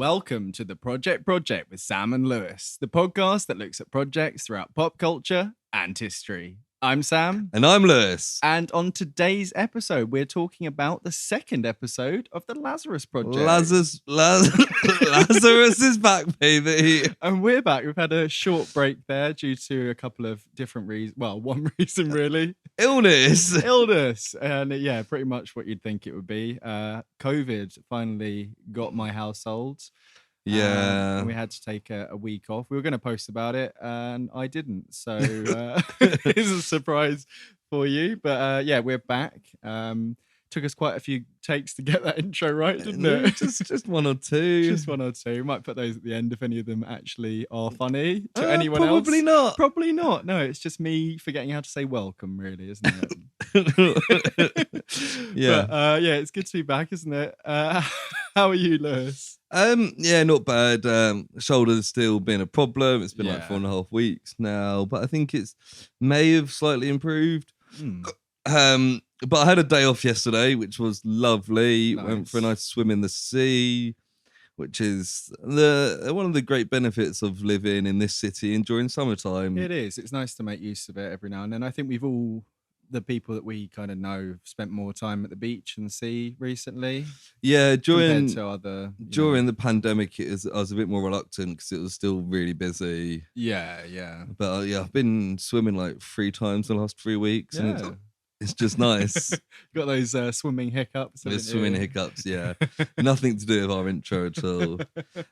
Welcome to the Project with Sam and Lewis, the podcast that looks at projects throughout pop culture and history. I'm Sam. And I'm Lewis. And on today's episode, we're talking about the second episode of the Lazarus Project. Lazarus is back, baby. And we're back. We've had a short break there due to a couple of different reasons. Well, one reason really. Illness. And yeah, pretty much what you'd think it would be. COVID finally got my household. Yeah. And we had to take a week off. We were going to post about it and I didn't. So it's a surprise for you. But yeah, we're back. Took us quite a few takes to get that intro right, didn't it? Just one or two. Just one or two. We might put those at the end if any of them actually are funny to anyone else. Probably not. Probably not. No, it's just me forgetting how to say welcome, really, isn't it? Yeah. But, yeah, it's good to be back, isn't it? How are you, Lewis? Yeah, not bad. Shoulder's still been a problem. It's been like Yeah. 4.5 weeks now, but I think it's may have slightly improved. But I had a day off yesterday, which was lovely. Nice. Went for a nice swim in the sea, which is one of the great benefits of living in this city and during summertime. It is. It's nice to make use of it every now and then. I think we've all, the people that we kind of know, have spent more time at the beach and sea recently. Yeah, compared to other, during the pandemic, I was a bit more reluctant because it was still really busy. Yeah. But yeah, I've been swimming like 3 times in the last 3 weeks, and Yeah. it's just nice. Got those swimming hiccups. The haven't swimming you? hiccups, yeah. Nothing to do with our intro at all.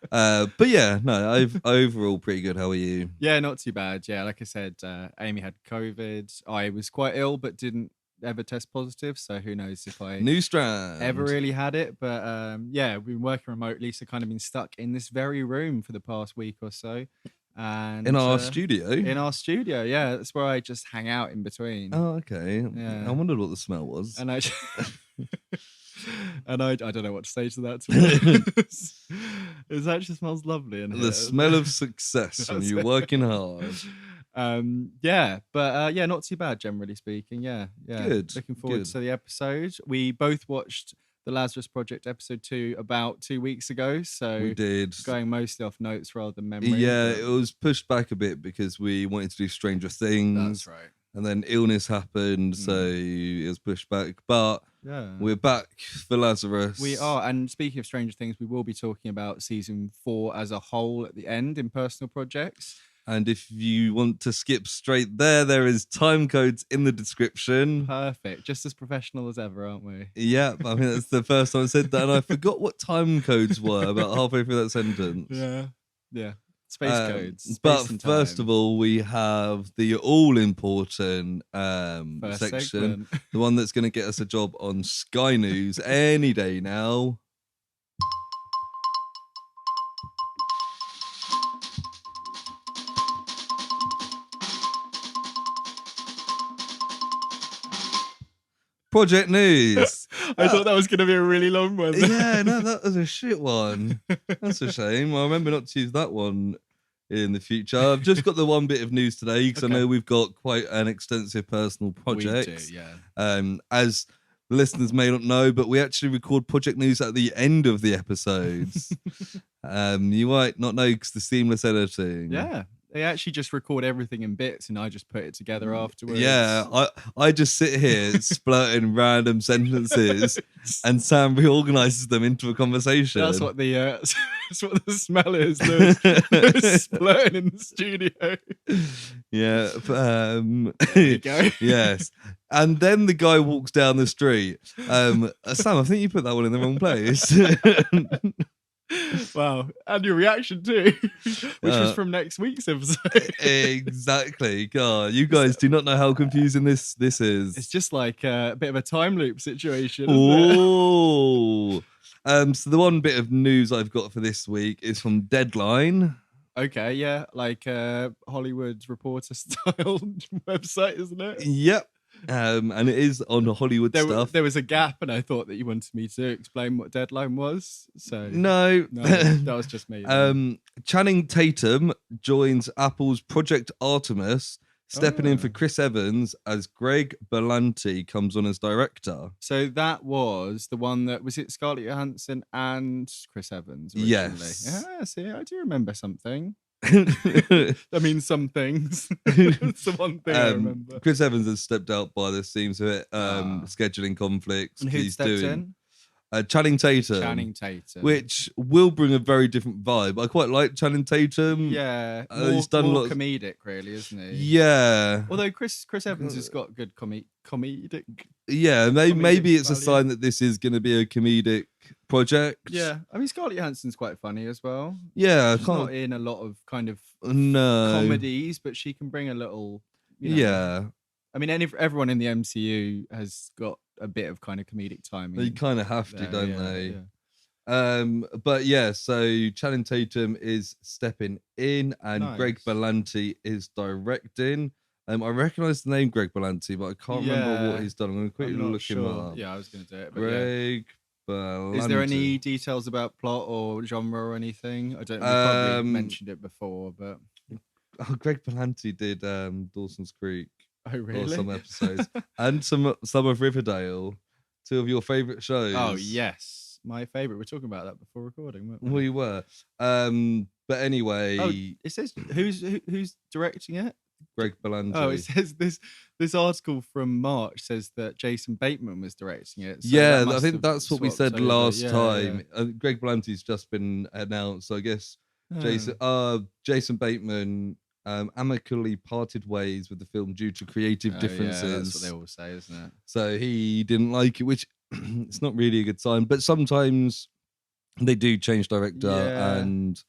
But yeah, no, overall pretty good. How are you? Yeah, not too bad. Yeah, like I said, Amy had COVID. I was quite ill, but didn't ever test positive. So who knows if I New strand. ever really had it. But yeah, we've been working remotely, so kind of been stuck in this very room for the past week or so. And in our studio? In our studio, yeah. That's where I just hang out in between. Oh, okay. Yeah. I wondered what the smell was. And I I don't know what to say to that. To be honest. It actually smells lovely in here. The smell of success when you're working hard. Yeah, but yeah, not too bad generally speaking. Yeah. Good, Looking forward good. to the episode. We both watched the Lazarus Project episode 2 about 2 weeks ago, so We did. going mostly off notes rather than memory. Yeah, but it was pushed back a bit because we wanted to do Stranger Things. that's right. And then illness happened, so it was pushed back. But Yeah, we're back for Lazarus. we are. And speaking of Stranger Things, we will be talking about season 4 as a whole at the end in personal projects. And if you want to skip straight there is time codes in the description. Perfect. Just as professional as ever, aren't we? Yeah, I mean, that's the first time I said that, and I forgot what time codes were about halfway through that sentence. Yeah. Space codes. Space But and first time. of all, we have the all-important First section, segment. the one that's going to get us a job on Sky News any day now. Project News. I thought that was going to be a really long one. Yeah, no, that was a shit one. That's a shame. I remember not to use that one in the future. I've just got the one bit of news today because Okay. I know we've got quite an extensive personal project. We do, yeah. As the listeners may not know, but we actually record Project News at the end of the episodes. You might not know because the seamless editing. Yeah. They actually just record everything in bits and I just put it together afterwards. Yeah, I just sit here splurting random sentences and Sam reorganizes them into a conversation. That's what the that's what the smell is. Lewis splurting in the studio. Yeah. There you go. Yes. And then the guy walks down the street. Sam, I think you put that one in the wrong place. Wow. And your reaction too, which was from next week's episode. Exactly. God, you guys do not know how confusing this is. It's just like a bit of a time loop situation. Isn't it? Oh. So the one bit of news I've got for this week is from Deadline. Okay, yeah, like Hollywood Reporter style website, isn't it? Yep. And it is on Hollywood stuff. There was a gap, and I thought that you wanted me to explain what Deadline was. So No, that was just me. Channing Tatum joins Apple's Project Artemis Stepping in for Chris Evans as Greg Berlanti comes on as director. So that was the one that was it Scarlett Johansson and Chris Evans originally. Yes. Yeah, see, I do remember something. I mean, some things. It's the one thing I remember. Chris Evans has stepped out by the seams of it. Scheduling conflicts. And who stepped in? Channing Tatum. Channing Tatum. Which will bring a very different vibe. I quite like Channing Tatum. Yeah. He's done more lots comedic, really, isn't he? Yeah. Although Chris Evans has got good comedic. Yeah, maybe it's value. a sign that this is going to be a comedic project. Yeah. I mean, Scarlett Johansson's quite funny as well. Yeah. She's not in a lot of kind of no comedies, but she can bring a little... Yeah. I mean, everyone in the MCU has got a bit of kind of comedic timing. They kind of have to, don't they? Yeah. But yeah, so Channing Tatum is stepping in, and Greg Berlanti is directing. I recognise the name Greg Berlanti, but I can't remember what he's done. I'm going to quickly look him up. Yeah, I was going to do it. Greg Berlanti. Is there any details about plot or genre or anything? I don't know. We probably mentioned it before, but Greg Berlanti did Dawson's Creek. Oh, really? Or some episodes. And some of Riverdale. Two of your favourite shows. Oh, yes. My favourite. We were talking about that before recording, weren't we? We were. But anyway. Oh, it says who's directing it? Greg Berlanti. Oh, it says this article from March says that Jason Bateman was directing it. So yeah, I think that's what we said last time. Yeah. Greg Berlanti's just been announced, so I guess Jason Bateman amicably parted ways with the film due to creative differences. Yeah, that's what they all say, isn't it? So he didn't like it, which it's not really a good sign. But sometimes they do change director and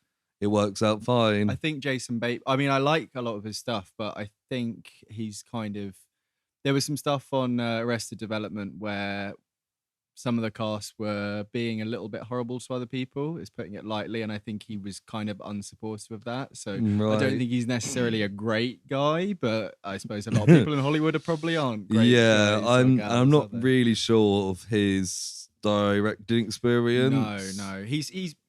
it works out fine. I think Jason Bateman... I mean, I like a lot of his stuff, but I think he's kind of... There was some stuff on Arrested Development where some of the cast were being a little bit horrible to other people, is putting it lightly, and I think he was kind of unsupportive of that. So I don't think he's necessarily a great guy, but I suppose a lot of people in Hollywood probably aren't great guys. I'm not really sure of his directing experience. No.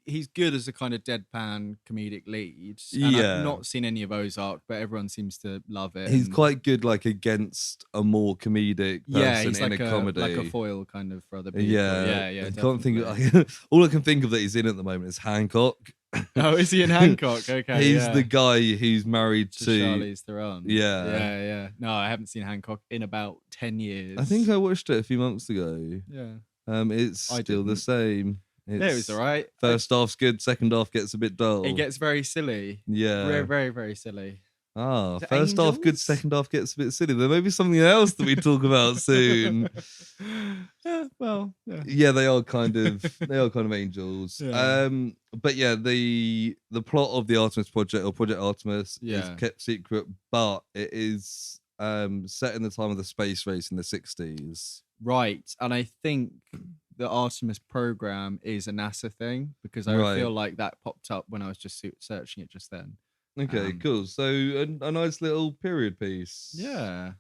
He's good as a kind of deadpan comedic lead. And I've not seen any of Ozark, but everyone seems to love it. He's quite good, like against a more comedic person he's in like a comedy, like a foil kind of for other people. Yeah. I can't think all I can think of that he's in at the moment is Hancock. Oh, is he in Hancock? Okay, he's the guy who's married to Charlize Theron. Yeah. No, I haven't seen Hancock in about 10 years. I think I watched it a few months ago. Yeah. It's still the same. It was all right. First half's good, second half gets a bit dull. It gets very silly. Yeah. Very, very, very silly. First half good, second half gets a bit silly. There may be something else that we talk about soon. Yeah, they are kind of angels. Yeah. But yeah, the plot of the Artemis Project or Project Artemis is kept secret, but it is set in the time of the space race in the 60s. Right. And I think the Artemis program is a NASA thing because I feel like that popped up when I was just searching it just then. Okay, cool. So a nice little period piece. Yeah.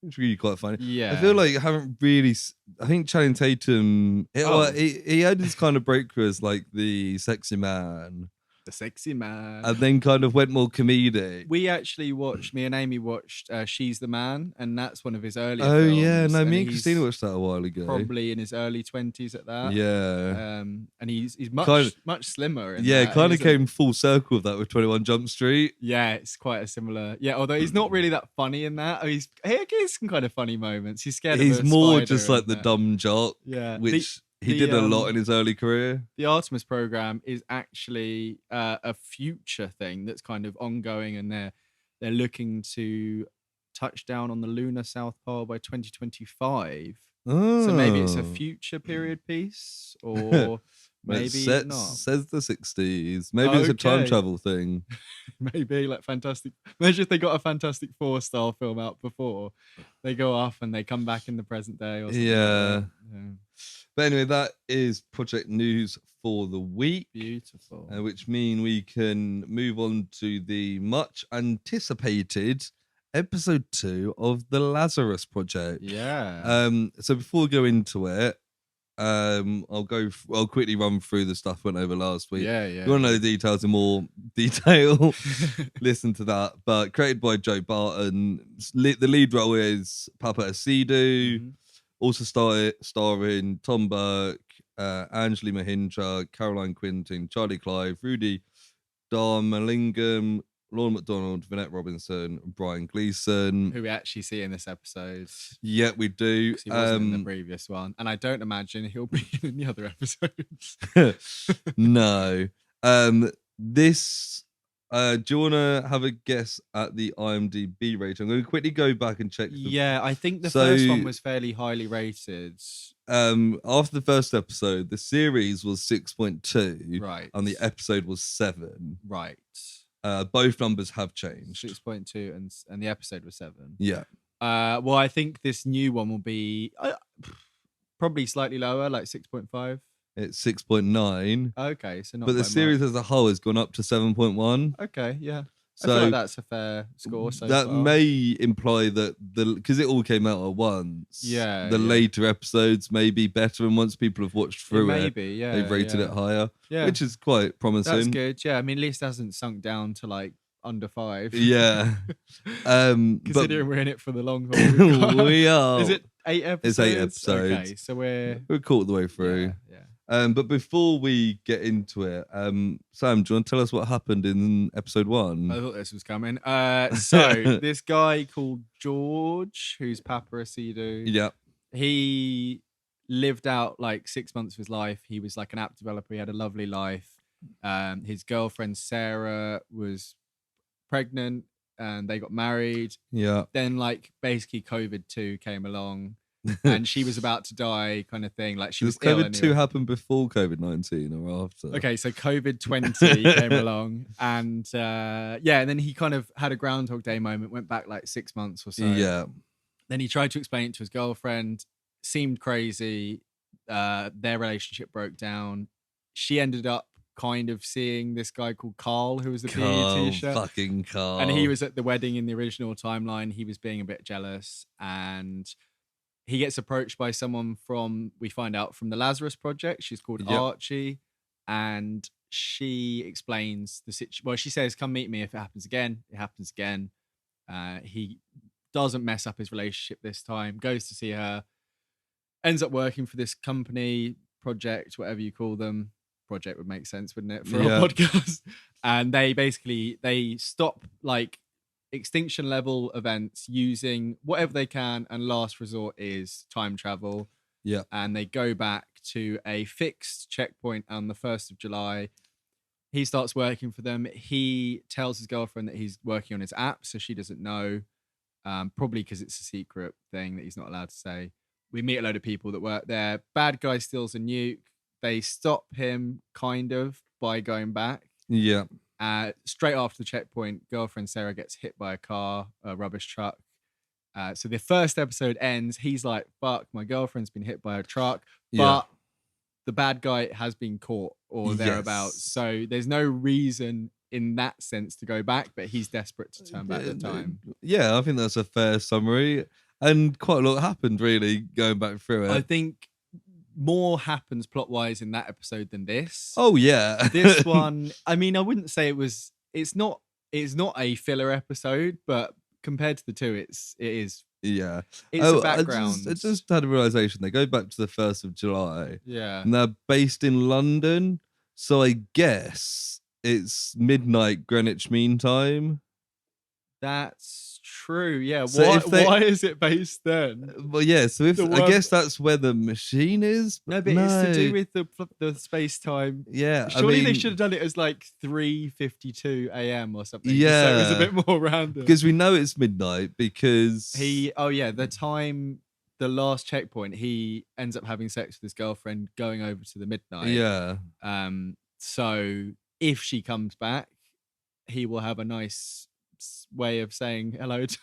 It's really quite funny. Yeah. I feel like I haven't really... I think Channing Tatum... He had his kind of breakthrough as like the sexy man. The sexy man. And then kind of went more comedic. We actually watched, me and Amy watched She's the Man, and that's one of his earlier films. Oh, yeah. No, me and Christina watched that a while ago. Probably in his early 20s at that. Yeah. And he's much slimmer. Kind of came full circle of that with 21 Jump Street. Yeah, it's quite a similar... Yeah, although he's not really that funny in that. He has some kind of funny moments. He's scared of a more spider just like the dumb jock. Yeah. Which... He did a lot in his early career. The Artemis program is actually a future thing that's kind of ongoing, and they're looking to touch down on the lunar South Pole by 2025. So maybe it's a future period piece, or maybe not. Says the 60s. Maybe it's a time travel thing. Maybe like Fantastic. Imagine if they got a Fantastic Four style film out before. They go off and they come back in the present day or something. Yeah. But anyway, that is project news for the week. Beautiful. Which mean we can move on to the much anticipated episode 2 of the Lazarus Project. Yeah. So before we go into it, I'll quickly run through the stuff went over last week. Yeah. If you want to know the details in more detail, listen to that. But created by Joe Barton. The lead role is Papa Asidu. Mm-hmm. Also starring Tom Burke, Anjali Mahindra, Caroline Quintin, Charlie Clive, Rudy Darmalingam, Lauren McDonald, Vinette Robinson, and Brian Gleeson. Who we actually see in this episode. Yeah, we do. He wasn't in the previous one. And I don't imagine he'll be in the other episodes. No. This... do you want to have a guess at the IMDb rating? I'm going to quickly go back and check. Yeah, I think the first one was fairly highly rated. After the first episode, the series was 6.2. Right. And the episode was 7. Right. Both numbers have changed. 6.2 and the episode was 7. Yeah. Well, I think this new one will be probably slightly lower, like 6.5. It's 6.9. Okay, so not. But the series as a whole has gone up to 7.1. Okay, yeah. So I feel like that's a fair score. So that far. may imply that because it all came out at once. Yeah. The later episodes may be better, and once people have watched through maybe, yeah, they've rated it higher. Yeah, which is quite promising. That's good. Yeah, I mean, at least it hasn't sunk down to like under 5. Yeah. Considering we're in it for the long haul. We are. Is it 8 episodes? It's 8 episodes. Okay, so we're caught the way through. Yeah. But before we get into it, Sam, do you want to tell us what happened in episode 1? I thought this was coming. So this guy called George, who's Papa Asidu. Yeah. He lived out like 6 months of his life. He was like an app developer. He had a lovely life. His girlfriend Sarah was pregnant and they got married. Yeah. Then like basically COVID-2 came along. And she was about to die, kind of thing. Like she was ill. Does COVID-2 happen before COVID-19 or after? Okay, so COVID-20 came along, and and then he kind of had a Groundhog Day moment. Went back like 6 months or so. Yeah. Then he tried to explain it to his girlfriend. Seemed crazy. Their relationship broke down. She ended up kind of seeing this guy called Carl, who was the PE teacher. Fucking Carl. And he was at the wedding in the original timeline. He was being a bit jealous, and he gets approached by someone from the Lazarus Project. She's called Archie, and she explains the situation. Well, she says, "Come meet me if it happens again." It happens again. He doesn't mess up his relationship this time. Goes to see her. Ends up working for this company, project, whatever you call them. Project would make sense, wouldn't it, for our podcast? And they stop like extinction level events using whatever they can, and last resort is time travel. Yeah. And they go back to a fixed checkpoint on the 1st of July. He starts working for them. He tells his girlfriend that he's working on his app, so she doesn't know, probably because it's a secret thing that he's not allowed to say. We meet a load of people that work there. Bad guy steals a nuke. They stop him kind of by going back. Yeah. Straight after the checkpoint, girlfriend Sarah gets hit by a rubbish truck. So the first episode ends. He's like, fuck, my girlfriend's been hit by a truck. But the bad guy has been caught or thereabouts. So there's no reason in that sense to go back, but he's desperate to turn back the time. Yeah, I think that's a fair summary. And quite a lot happened, really, going back through it. I think more happens plot-wise in that episode than this. Oh, yeah. This one, I mean, I wouldn't say it's not a filler episode, but compared to the two, it is. Yeah. It's a background. I just had a realization. They go back to the 1st of July. Yeah. And they're based in London. So I guess it's midnight Greenwich Mean Time. That's true. Yeah. So why is it based then? Well, yeah. So I guess that's where the machine is. No, but it's to do with the space time. Yeah. Surely they should have done it as like 3:52 a.m. or something. Yeah. So it was a bit more random. Because we know it's midnight because the last checkpoint, he ends up having sex with his girlfriend, going over to the midnight. Yeah. So if she comes back, he will have a nice way of saying hello to,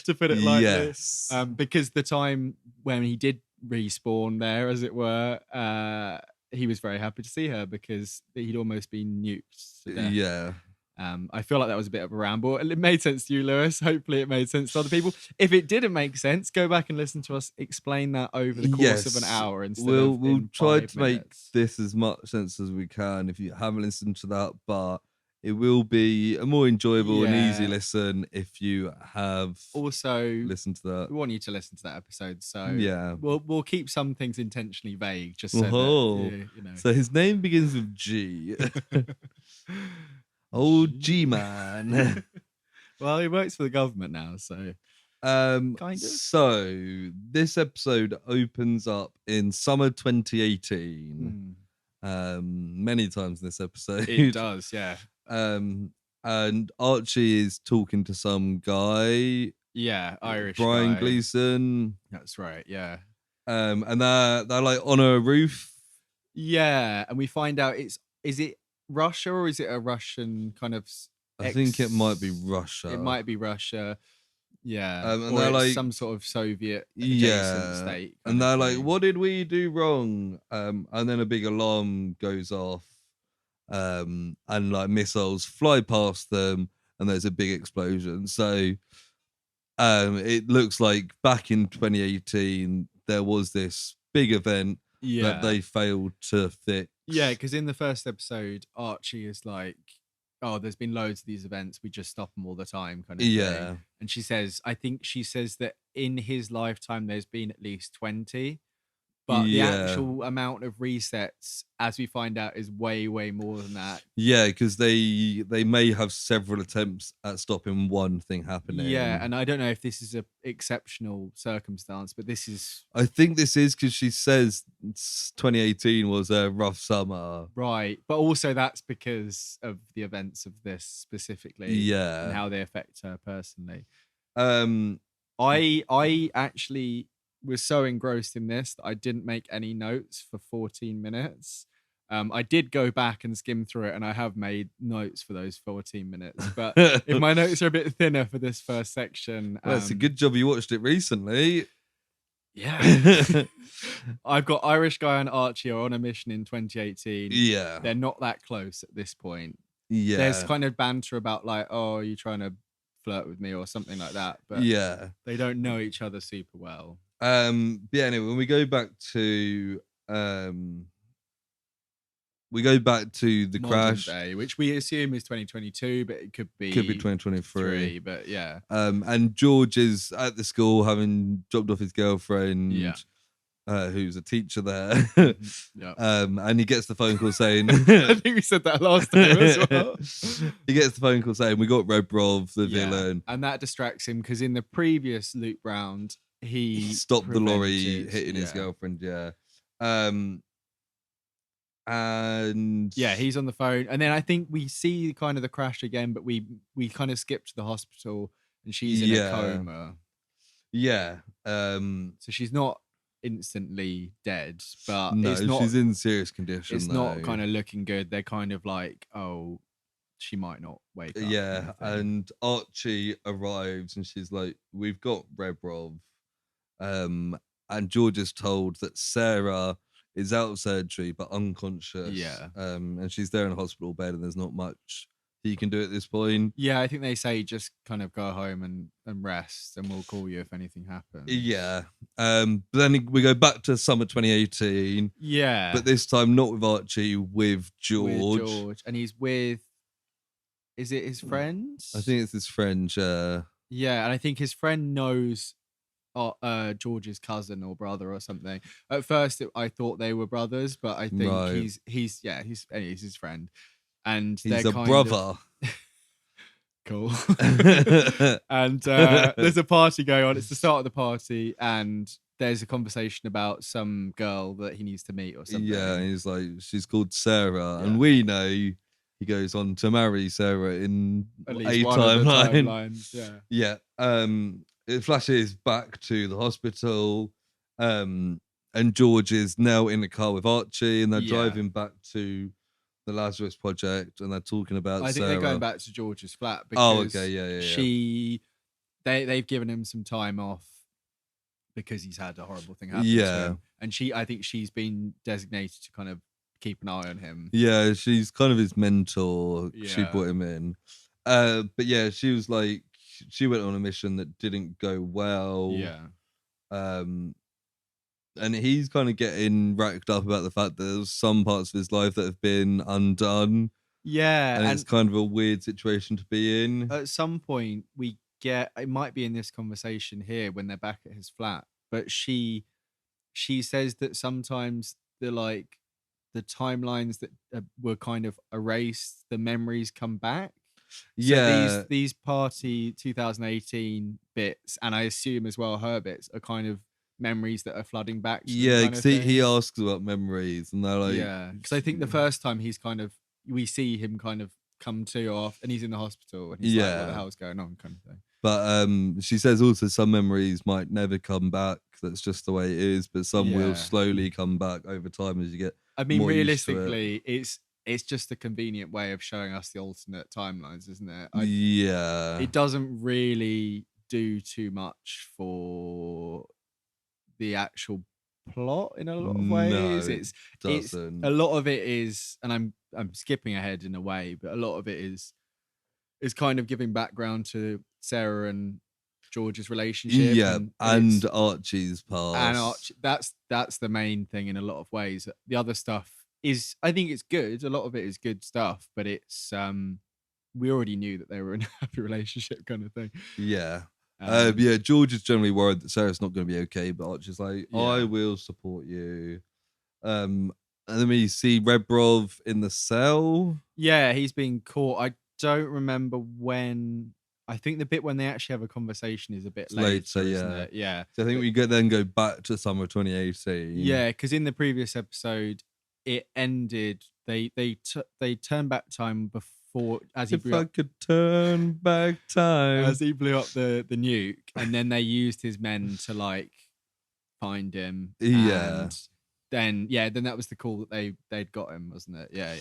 to put it lightly. Yes. Because the time when he did respawn there, as it were, he was very happy to see her because he'd almost been nuked to death. Yeah. I feel like that was a bit of a ramble. It made sense to you, Lewis. Hopefully it made sense to other people. If it didn't make sense, go back and listen to us explain that over the course of an hour instead of we'll try to make minutes. this as much sense as we can if you haven't listened to that, but it will be a more enjoyable and easy listen if you have also listened to that. We want you to listen to that episode, so yeah, we'll keep some things intentionally vague, just so that, you know. So his name begins with G. Oh, G-man. Well, he works for the government now, so kind of. So this episode opens up in summer 2018. Many times in this episode. It does, yeah. And Archie is talking to some guy. Yeah, Irish Brian guy. Gleason. That's right, yeah. And they're like on a roof. Yeah, and we find out is it Russia or is it a Russian kind of I think it might be Russia. It might be Russia. Yeah. And or they're like some sort of Soviet adjacent state. And they're like, what did we do wrong? And then a big alarm goes off. And like missiles fly past them and there's a big explosion. So it looks like back in 2018 there was this big event that they failed to fix. Yeah, because in the first episode, Archie is like, oh, there's been loads of these events. We just stop them all the time kind of thing. And I think she says that in his lifetime, there's been at least 20. But the actual amount of resets, as we find out, is way, way more than that. Yeah, because they may have several attempts at stopping one thing happening. Yeah, and I don't know if this is an exceptional circumstance, but this is... I think this is because she says 2018 was a rough summer. Right, but also that's because of the events of this specifically. Yeah. And how they affect her personally. I actually... was so engrossed in this that I didn't make any notes for 14 minutes. I did go back and skim through it, and I have made notes for those 14 minutes. But if my notes are a bit thinner for this first section... Well, it's a good job you watched it recently. Yeah. I've got Irish Guy and Archie are on a mission in 2018. Yeah. They're not that close at this point. Yeah. There's kind of banter about like, oh, are you trying to flirt with me or something like that? But they don't know each other super well. Anyway, when we go back to the Modern crash day, which we assume is 2022, but it could be 2023. But yeah, and George is at the school having dropped off his girlfriend, who's a teacher there. And he gets the phone call saying, I think we said that last time as well. He gets the phone call saying we got Rebrov, the villain, and that distracts him because in the previous loop round he stopped the lorry hitting his girlfriend. And he's on the phone, and then I think we see kind of the crash again, but we kind of skip to the hospital and she's in a coma. So she's not instantly dead, but she's in serious condition. It's not kind of looking good. They're kind of like, oh, she might not wake up. Yeah, and Archie arrives and she's like, we've got Rebrov. And George is told that Sarah is out of surgery but unconscious. And she's there in a hospital bed and there's not much he can do at this point. Yeah, I think they say just kind of go home and rest and we'll call you if anything happens. But then we go back to summer 2018. But this time not with Archie, with George. And he's with, is it his friends? I think it's his friend, and I think his friend knows George's cousin or brother or something. At first I thought they were brothers, but I think he's his friend, and he's a brother. Cool. And there's a party going on. It's the start of the party, and there's a conversation about some girl that he needs to meet or something. And he's like, she's called Sarah, and we know he goes on to marry Sarah in at least one of the timelines. It flashes back to the hospital, and George is now in the car with Archie, and they're driving back to the Lazarus Project, and they're talking about Sarah. I think they're going back to George's flat because they've given him some time off because he's had a horrible thing happen to him. And I think she's been designated to kind of keep an eye on him. Yeah, she's kind of his mentor. Yeah. She brought him in. But yeah, she was like, she went on a mission that didn't go well. Yeah. And he's kind of getting racked up about the fact that there's some parts of his life that have been undone. Yeah. And it's kind of a weird situation to be in. At some point, we get, it might be in this conversation here when they're back at his flat, but she says that sometimes the timelines that were kind of erased, the memories come back. Yeah. So these party 2018 bits, and I assume as well her bits, are kind of memories that are flooding back. Yeah, because he asks about memories, and they're like, yeah, because I think the first time we see him kind of come to off, and he's in the hospital, and he's like, what the hell's going on, kind of thing. But she says also some memories might never come back. That's just the way it is. But some will slowly come back over time as you get. I mean, realistically, it's just a convenient way of showing us the alternate timelines, isn't it? It doesn't really do too much for the actual plot in a lot of ways. It's a lot of it is, and I'm skipping ahead in a way, but a lot of it is kind of giving background to Sarah and George's relationship. Yeah, and Archie's past. And that's the main thing in a lot of ways. The other stuff is, I think it's good. A lot of it is good stuff, but it's we already knew that they were in a happy relationship kind of thing. Yeah. George is generally worried that Sarah's not going to be okay, but Archie's like, I will support you. And then we see Rebrov in the cell. Yeah, he's being caught. I don't remember when. I think the bit when they actually have a conversation is a bit later, isn't it? Yeah. So I think we then go back to summer 2018. Yeah, because in the previous episode, it ended. They turned back time before I could turn back time as he blew up the nuke, and then they used his men to find him. Yeah. And then that was the call that they'd got him, wasn't it? Yeah.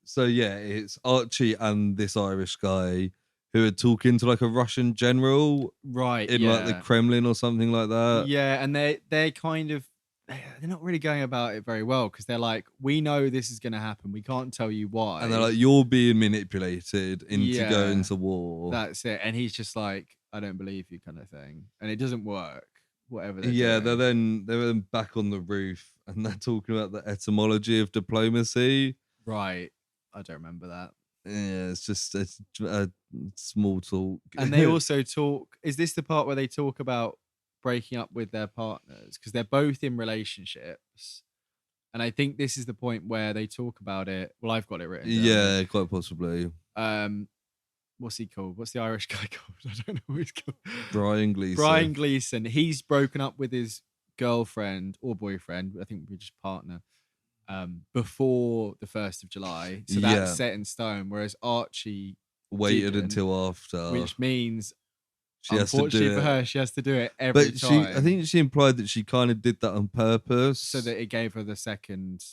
So it's Archie and this Irish guy who are talking to a Russian general, right? In the Kremlin or something like that. Yeah, and they're kind of, they're not really going about it very well, because they're like, we know this is going to happen, we can't tell you why, and they're like, you're being manipulated into going to war. That's it. And he's just like, I don't believe you, kind of thing, and it doesn't work. Whatever. They're then back on the roof, and they're talking about the etymology of diplomacy. Right. I don't remember that. Yeah, it's just a small talk. And they also talk. Is this the part where they talk about breaking up with their partners? Because they're both in relationships. And I think this is the point where they talk about it. Well, I've got it written down. Yeah, quite possibly. What's he called? What's the Irish guy called? I don't know what he's called. Brian Gleeson. Brian Gleeson. He's broken up with his girlfriend or boyfriend. I think we're just partner. Before the 1st of July. So that's set in stone. Whereas Archie waited until after. Which means, she has to do it. For her, she has to do it every time. I think she implied that she kind of did that on purpose. So that it gave her the second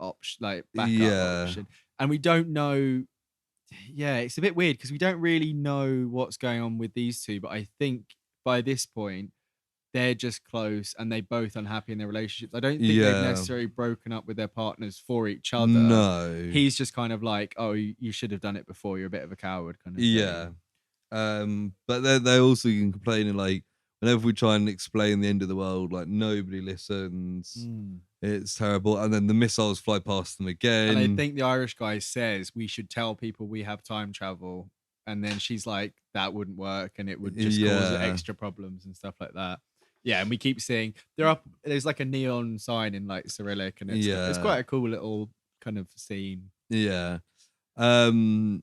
option, backup option. And we don't know. Yeah, it's a bit weird because we don't really know what's going on with these two. But I think by this point, they're just close and they both unhappy in their relationships. I don't think they've necessarily broken up with their partners for each other. No. He's just kind of like, oh, you should have done it before. You're a bit of a coward, kind of thing. Yeah. But they're also complaining, whenever we try and explain the end of the world, nobody listens. It's terrible. And then the missiles fly past them again. And I think the Irish guy says we should tell people we have time travel. And then she's like, that wouldn't work. And it would just cause extra problems and stuff like that. Yeah, and we keep seeing there's a neon sign in Cyrillic, and it's quite a cool little kind of scene. Yeah. Then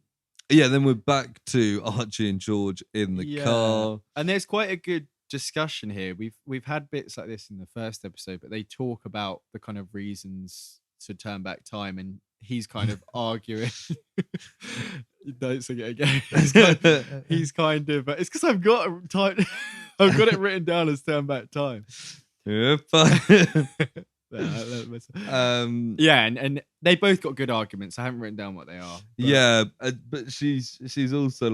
we're back to Archie and George in the car. And there's quite a good discussion here. We've had bits like this in the first episode, but they talk about the kind of reasons to turn back time, and he's kind of arguing. Don't sing it again. He's kind of. It's because I've got it written down as turn back time. Yep. And they both got good arguments. I haven't written down what they are. But she's also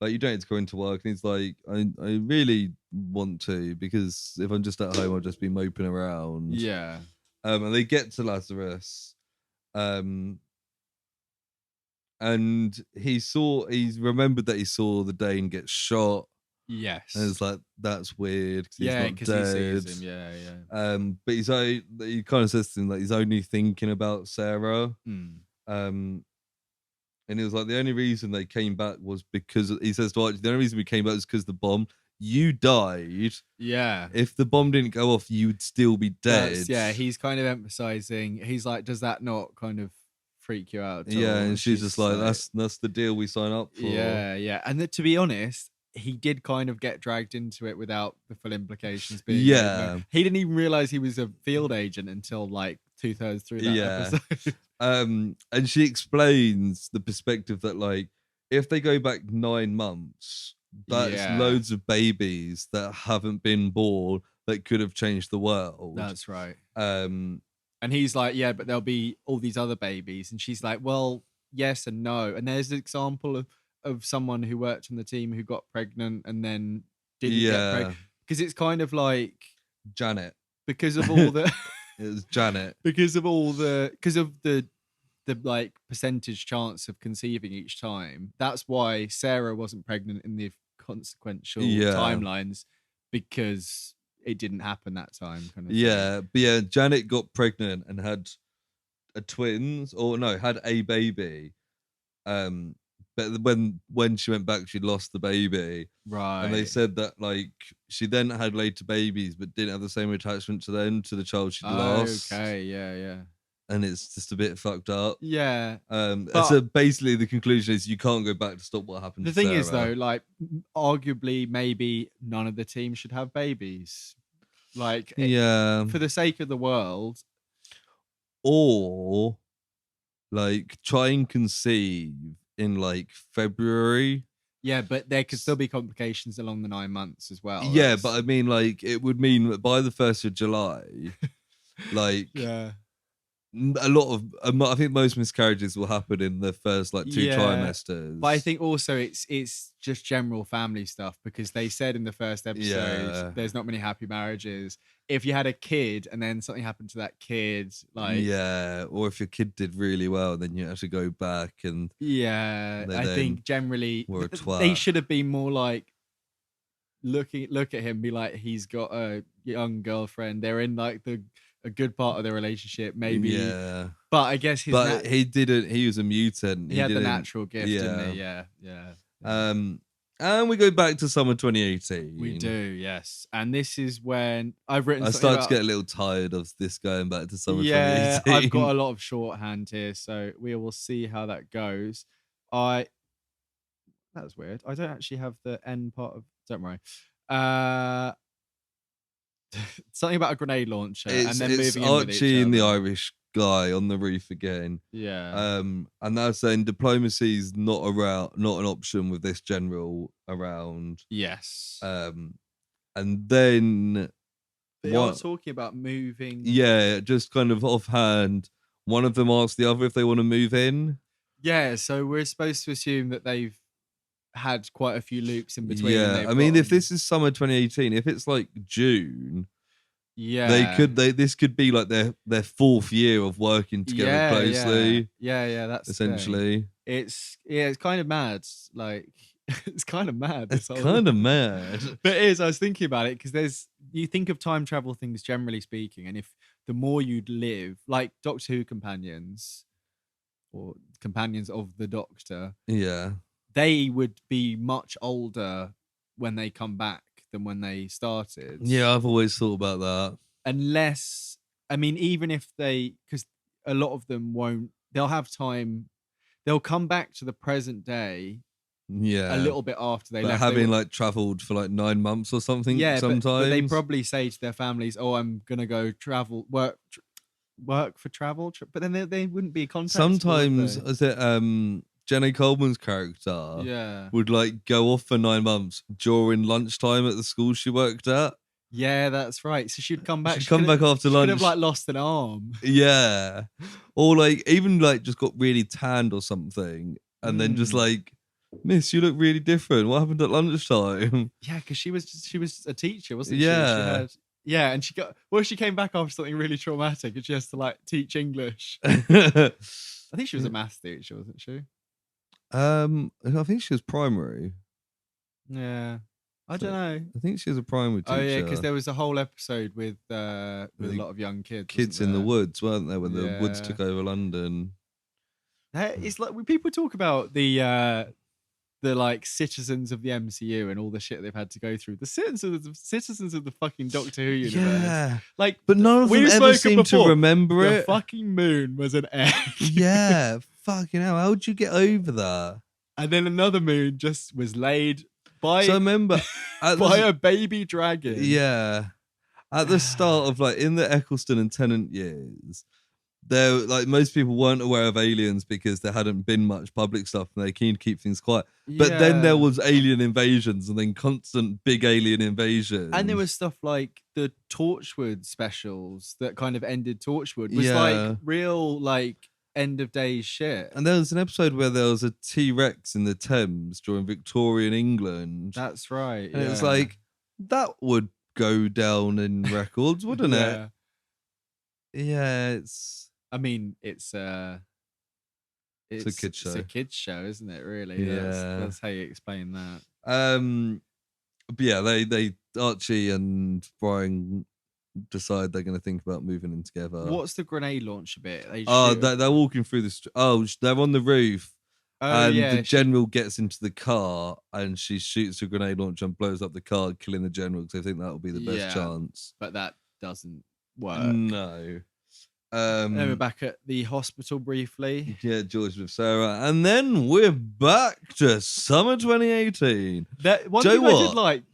Like, you don't need to go into work. And he's like, I really want to, because if I'm just at home, I'll just be moping around. Yeah. And they get to Lazarus. And he's remembered that he saw the Dane get shot. Yes. And it's like, that's weird. Yeah, because he sees him. Yeah, yeah. But he kind of says to him that he's only thinking about Sarah. And he was like, the only reason they came back was because he says to Archie, the only reason we came back is because the bomb. You died. Yeah. If the bomb didn't go off, you'd still be dead. He's kind of emphasizing. He's like, does that not kind of freak you out? Yeah, and she's just like, that's the deal we sign up for. Yeah, yeah. And to be honest, he did kind of get dragged into it without the full implications being made. He didn't even realize he was a field agent until like 2/3 through that episode. And she explains the perspective that, like, if they go back 9 months, that's loads of babies that haven't been born that could have changed the world. That's right. And he's like, yeah, but there'll be all these other babies. And she's like, well, yes and no. And there's an example of someone who worked on the team who got pregnant and then didn't get pregnant. Because it's kind of like Janet. Because of all the it was Janet. Because of the like percentage chance of conceiving each time. That's why Sarah wasn't pregnant in the consequential timelines, because it didn't happen that time. Kind of but Janet got pregnant and had had a baby. But when she went back, she lost the baby. Right. And they said that, like, she then had later babies, but didn't have the same attachment to the child she'd lost. Okay, yeah. And it's just a bit fucked up. Yeah. So basically the conclusion is you can't go back to stop what happened to Sarah. The thing is, though, like, arguably maybe none of the team should have babies. Like, for the sake of the world. Or, like, try and conceive in, like, February. Yeah, but there could still be complications along the 9 months as well. Yeah, but I mean, like, it would mean that by the 1st of July, like... a lot of I think most miscarriages will happen in the first like 2 trimesters. But I think also it's just general family stuff, because they said in the first episode there's not many happy marriages. If you had a kid and then something happened to that kid, like or if your kid did really well, then you have to go back and I think generally they should have been more like look at him, be like, he's got a young girlfriend, they're in like a good part of their relationship, maybe. But I guess he was a mutant. He had the natural gift, didn't he? Yeah. And we go back to summer 2018. We do, yes. And this is when I've written. I start to get a little tired of this going back to summer 2018. Yeah, I've got a lot of shorthand here, so we will see how that goes. That was weird. I don't actually have the end part of. Don't worry. Something about a grenade launcher, and then moving in with Archie and the Irish guy on the roof again. Yeah. And they're saying diplomacy is not an option with this general around. Yes. And then they are talking about moving. Yeah, just kind of offhand. One of them asks the other if they want to move in. Yeah, so we're supposed to assume that they've had quite a few loops in between. Yeah, I mean, if this is summer 2018, if it's like June, this could be like their 4th year of working together closely. Yeah, that's essentially. It's kind of mad. Like, it's kind of mad. It's kind of mad. But it is. I was thinking about it because you think of time travel things generally speaking, and if the more you'd live, like Doctor Who companions or companions of the Doctor, they would be much older when they come back than when they started. Yeah, I've always thought about that. Unless, I mean, even if because a lot of them won't, they'll have time, they'll come back to the present day a little bit after they left. Having like travelled for like 9 months or something sometimes. But they probably say to their families, oh, I'm going to go travel, work for travel. But then they wouldn't be contactable. Sometimes, is it... Jenny Coleman's character would like go off for 9 months during lunchtime at the school she worked at. Yeah, that's right. So she'd come back. She'd come back after lunch. She could have like lost an arm. Yeah. Or like even like just got really tanned or something. And then just like Miss, you look really different. What happened at lunchtime? Yeah, because she was a teacher, wasn't Yeah. she? And she came back after something really traumatic, and she has to like teach English. I think she was a maths teacher, wasn't she? I think she was primary. Yeah. I don't know. I think she was a primary teacher. Oh yeah, because there was a whole episode with a lot of young kids. Kids in the woods, weren't there? When the woods took over London. It's like when people talk about the like citizens of the MCU and all the shit they've had to go through. The citizens of the fucking Doctor Who universe. Yeah. Like, but none of them ever seem to remember it. The fucking moon was an egg. Yeah, fucking hell. How would you get over that? And then another moon just was laid by. So I remember by a baby dragon. Yeah. At the start of like in the Eccleston and Tennant years, there like most people weren't aware of aliens because there hadn't been much public stuff and they're keen to keep things quiet. But then there was alien invasions and then constant big alien invasions. And there was stuff like the Torchwood specials that kind of ended Torchwood. Was like real like end of days shit. And there was an episode where there was a T-Rex in the Thames during Victorian England. That's right. And it was like, that would go down in records, wouldn't it? Yeah, it's a kids show. It's a kids show, isn't it? Really? Yeah, that's how you explain that. But yeah, they Archie and Brian decide they're going to think about moving in together. What's the grenade launcher bit? They're walking through the. They're on the roof. And the general gets into the car and she shoots a grenade launcher and blows up the car, killing the general because they think that will be the best chance. But that doesn't work. No. Then we're back at the hospital briefly. Yeah, George with Sarah. And then we're back to summer 2018. One thing I did like,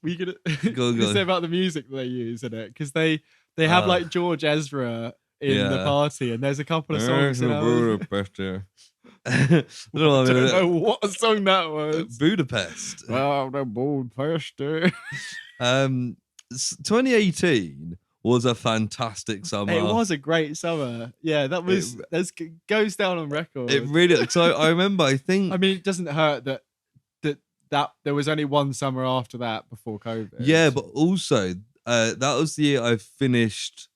were you gonna say about the music they use in it? Because they have like George Ezra in the party and there's a couple of songs. I don't know what song that was. Budapest. Oh, the Budapest. 2018 was a fantastic summer. It was a great summer. Yeah, that goes down on record. It really. So I remember. I think. It doesn't hurt that there was only one summer after that before COVID. Yeah, but also that was the year I finished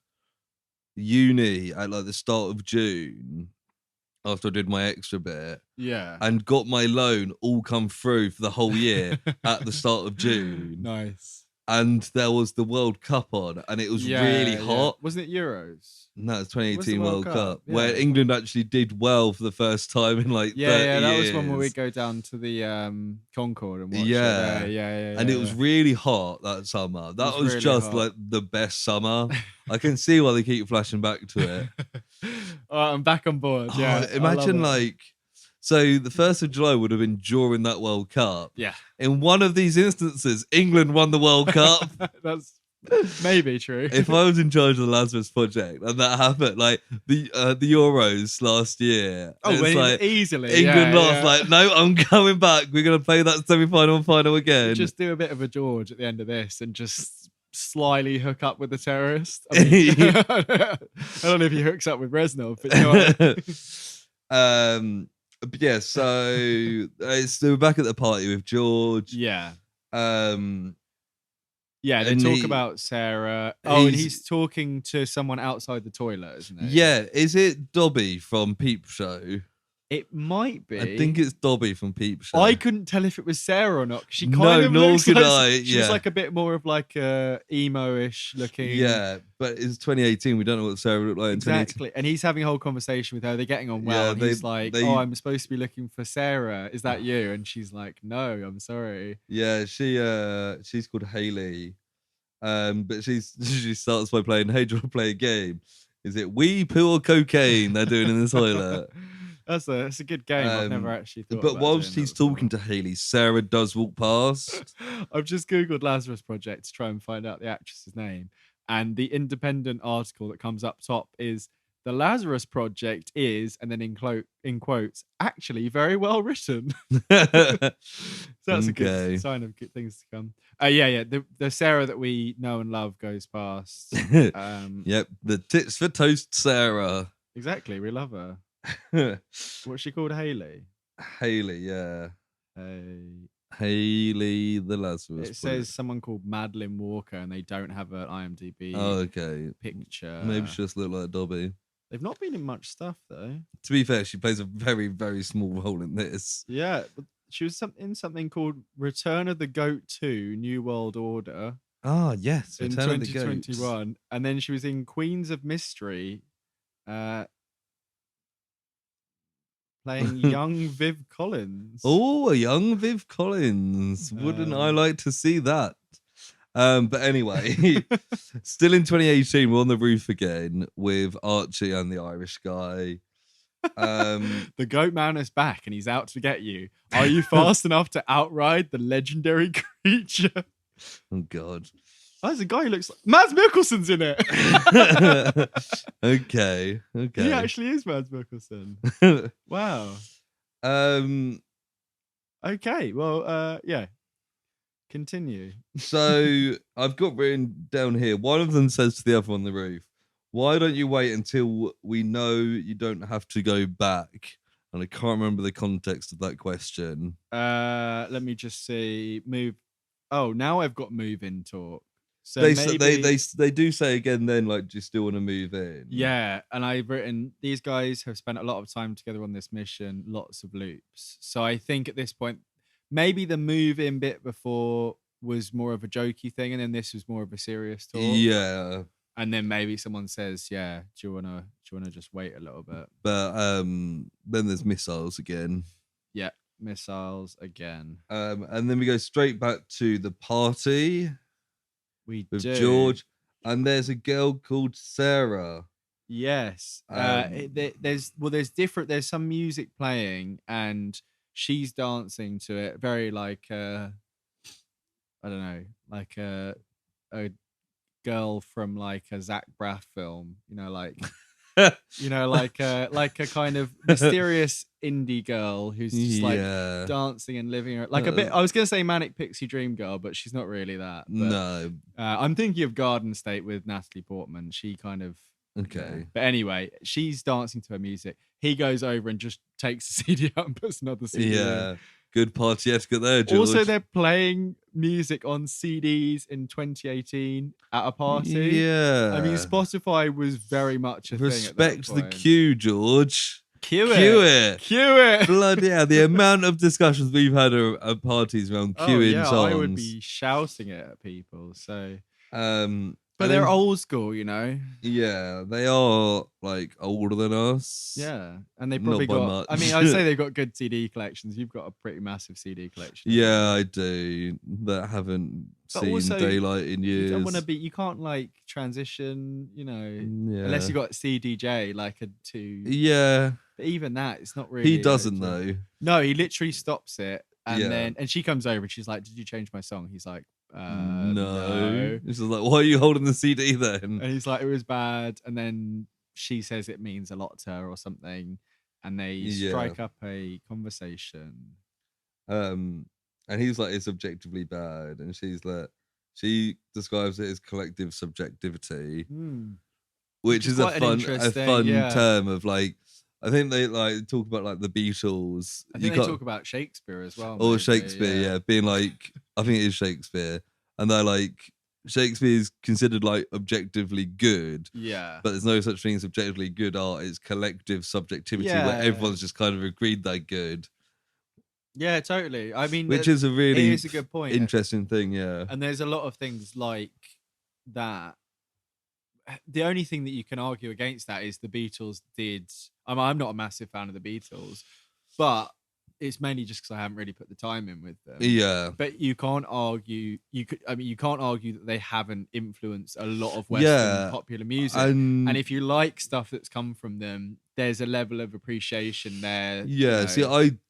uni at like the start of June. After I did my extra bit. Yeah. And got my loan all come through for the whole year at the start of June. Nice. And there was the World Cup on and it was really hot. Wasn't it Euros? No, it's 2018 World Cup. Where England actually did well for the first time in like 30 years. That was one where we go down to the Concord and watch it. Yeah. And it was really hot that summer. That was really just hot. Like the best summer. I can see why they keep flashing back to it. I'm back on board. Yeah. Imagine like, so the 1st of July would have been during that World Cup. Yeah. In one of these instances, England won the World Cup. That's maybe true. If I was in charge of the Lazarus Project and that happened, like the Euros last year. Oh, like, easily. England lost. Like, no, I'm coming back. We're going to play that semi-final and final again. Just do a bit of a George at the end of this and just slyly hook up with the terrorist. I don't know if he hooks up with Reznov, but you know what? But yeah, so we're back at the party with George. Yeah. Yeah, they talk about Sarah. Oh, and he's talking to someone outside the toilet, isn't it? Yeah, is it Dobby from Peep Show? It might be. I think it's Dobby from Peep Show. I couldn't tell if it was Sarah or not. She kind of looks could like, I. She's like a bit more of like a emo-ish looking. Yeah, but it's 2018. We don't know what Sarah looked like in 2018. Exactly. And he's having a whole conversation with her. They're getting on well. And he's like, oh, I'm supposed to be looking for Sarah. Is that you? And she's like, no, I'm sorry. Yeah, she's called Hayley. But she starts by playing, hey, do you want to play a game? Is it wee poo or cocaine they're doing in the toilet? That's a good game. I've never actually thought But about whilst he's talking to Hayley, Sarah does walk past. I've just Googled Lazarus Project to try and find out the actress's name. And the independent article that comes up top is the Lazarus Project is, and then in quotes, actually very well written. So that's a good sign of good things to come. Yeah. The Sarah that we know and love goes past. Yep, the tits for toast Sarah. Exactly, we love her. What's she called? Hayley. Hayley, yeah. Hayley the Lazarus. It says someone called Madeline Walker, and they don't have an IMDb picture. Maybe she just looked like Dobby. They've not been in much stuff though. To be fair, she plays a very, very small role in this. Yeah, but she was in something called Return of the Goat 2: New World Order. Ah, yes, in 2021, and then she was in Queens of Mystery, playing young Viv Collins. Oh, a young Viv Collins. Wouldn't I like to see that? But anyway, still in 2018, we're on the roof again with Archie and the Irish guy. The goat man is back and he's out to get you. Are you fast enough to outride the legendary creature? Oh, God. Oh, there's a guy who looks like... Mads Mikkelsen's in it. Okay. He actually is Mads Mikkelsen. Wow. Okay, well, yeah. Continue. So I've got written down here. One of them says to the other on the roof, "Why don't you wait until we know you don't have to go back?" And I can't remember the context of that question. Let me just see. Move. Oh, now I've got move in talk. So they do say again then, like, do you still want to move in? Yeah, and I've written, these guys have spent a lot of time together on this mission, lots of loops. So I think at this point, maybe the move in bit before was more of a jokey thing, and then this was more of a serious talk. Yeah. And then maybe someone says, "Yeah, do you wanna just wait a little bit?" But then there's missiles again. Yeah, missiles again. And then we go straight back to the party. With George, and there's a girl called Sarah. Yes. There's some music playing, and she's dancing to it. Very like I don't know, like a girl from like a Zach Braff film. You know, like like a kind of mysterious indie girl who's just like dancing and living like a bit. I was gonna say Manic Pixie Dream Girl, but she's not really that. But, no, I'm thinking of Garden State with Natalie Portman. She kind of But anyway, she's dancing to her music. He goes over and just takes the CD out and puts another CD in. Good party etiquette there, George. Also, they're playing music on CDs in 2018 at a party. Yeah. I mean, Spotify was very much a Respect thing at that the point. queue, George. Cue it. Bloody hell. The amount of discussions we've had at parties around queuing songs. I would be shouting it at people. So, but they're old school, you know? Yeah, they are like older than us. Yeah, and they probably got. I mean, I'd say they've got good CD collections. You've got a pretty massive CD collection. Yeah, I do. That haven't seen daylight in years. You don't want to be. You can't like transition. You know, unless you got CDJ like a 2. Yeah, but even that, it's not really. He doesn't though. No, he literally stops it, and she comes over and she's like, "Did you change my song?" He's like. No. This is like, why are you holding the CD then? And he's like, it was bad. And then she says it means a lot to her or something. And they strike up a conversation. And he's like, it's objectively bad. And she's like, she describes it as collective subjectivity, which is a fun term of like, I think they like talk about like the Beatles. I think they talk about Shakespeare as well. Or Shakespeare, being like, I think it is Shakespeare. And they're like, Shakespeare is considered like objectively good. Yeah. But there's no such thing as objectively good art. It's collective subjectivity where everyone's just kind of agreed they're good. Yeah, totally. I mean, which is a really it is a good point. Interesting thing, yeah. And there's a lot of things like that. The only thing that you can argue against that is the Beatles did. I'm not a massive fan of the Beatles, but it's mainly just because I haven't really put the time in with them. Yeah. But you can't argue. You can't argue that they haven't influenced a lot of Western popular music. And if you like stuff that's come from them, there's a level of appreciation there. Yeah. You know. See,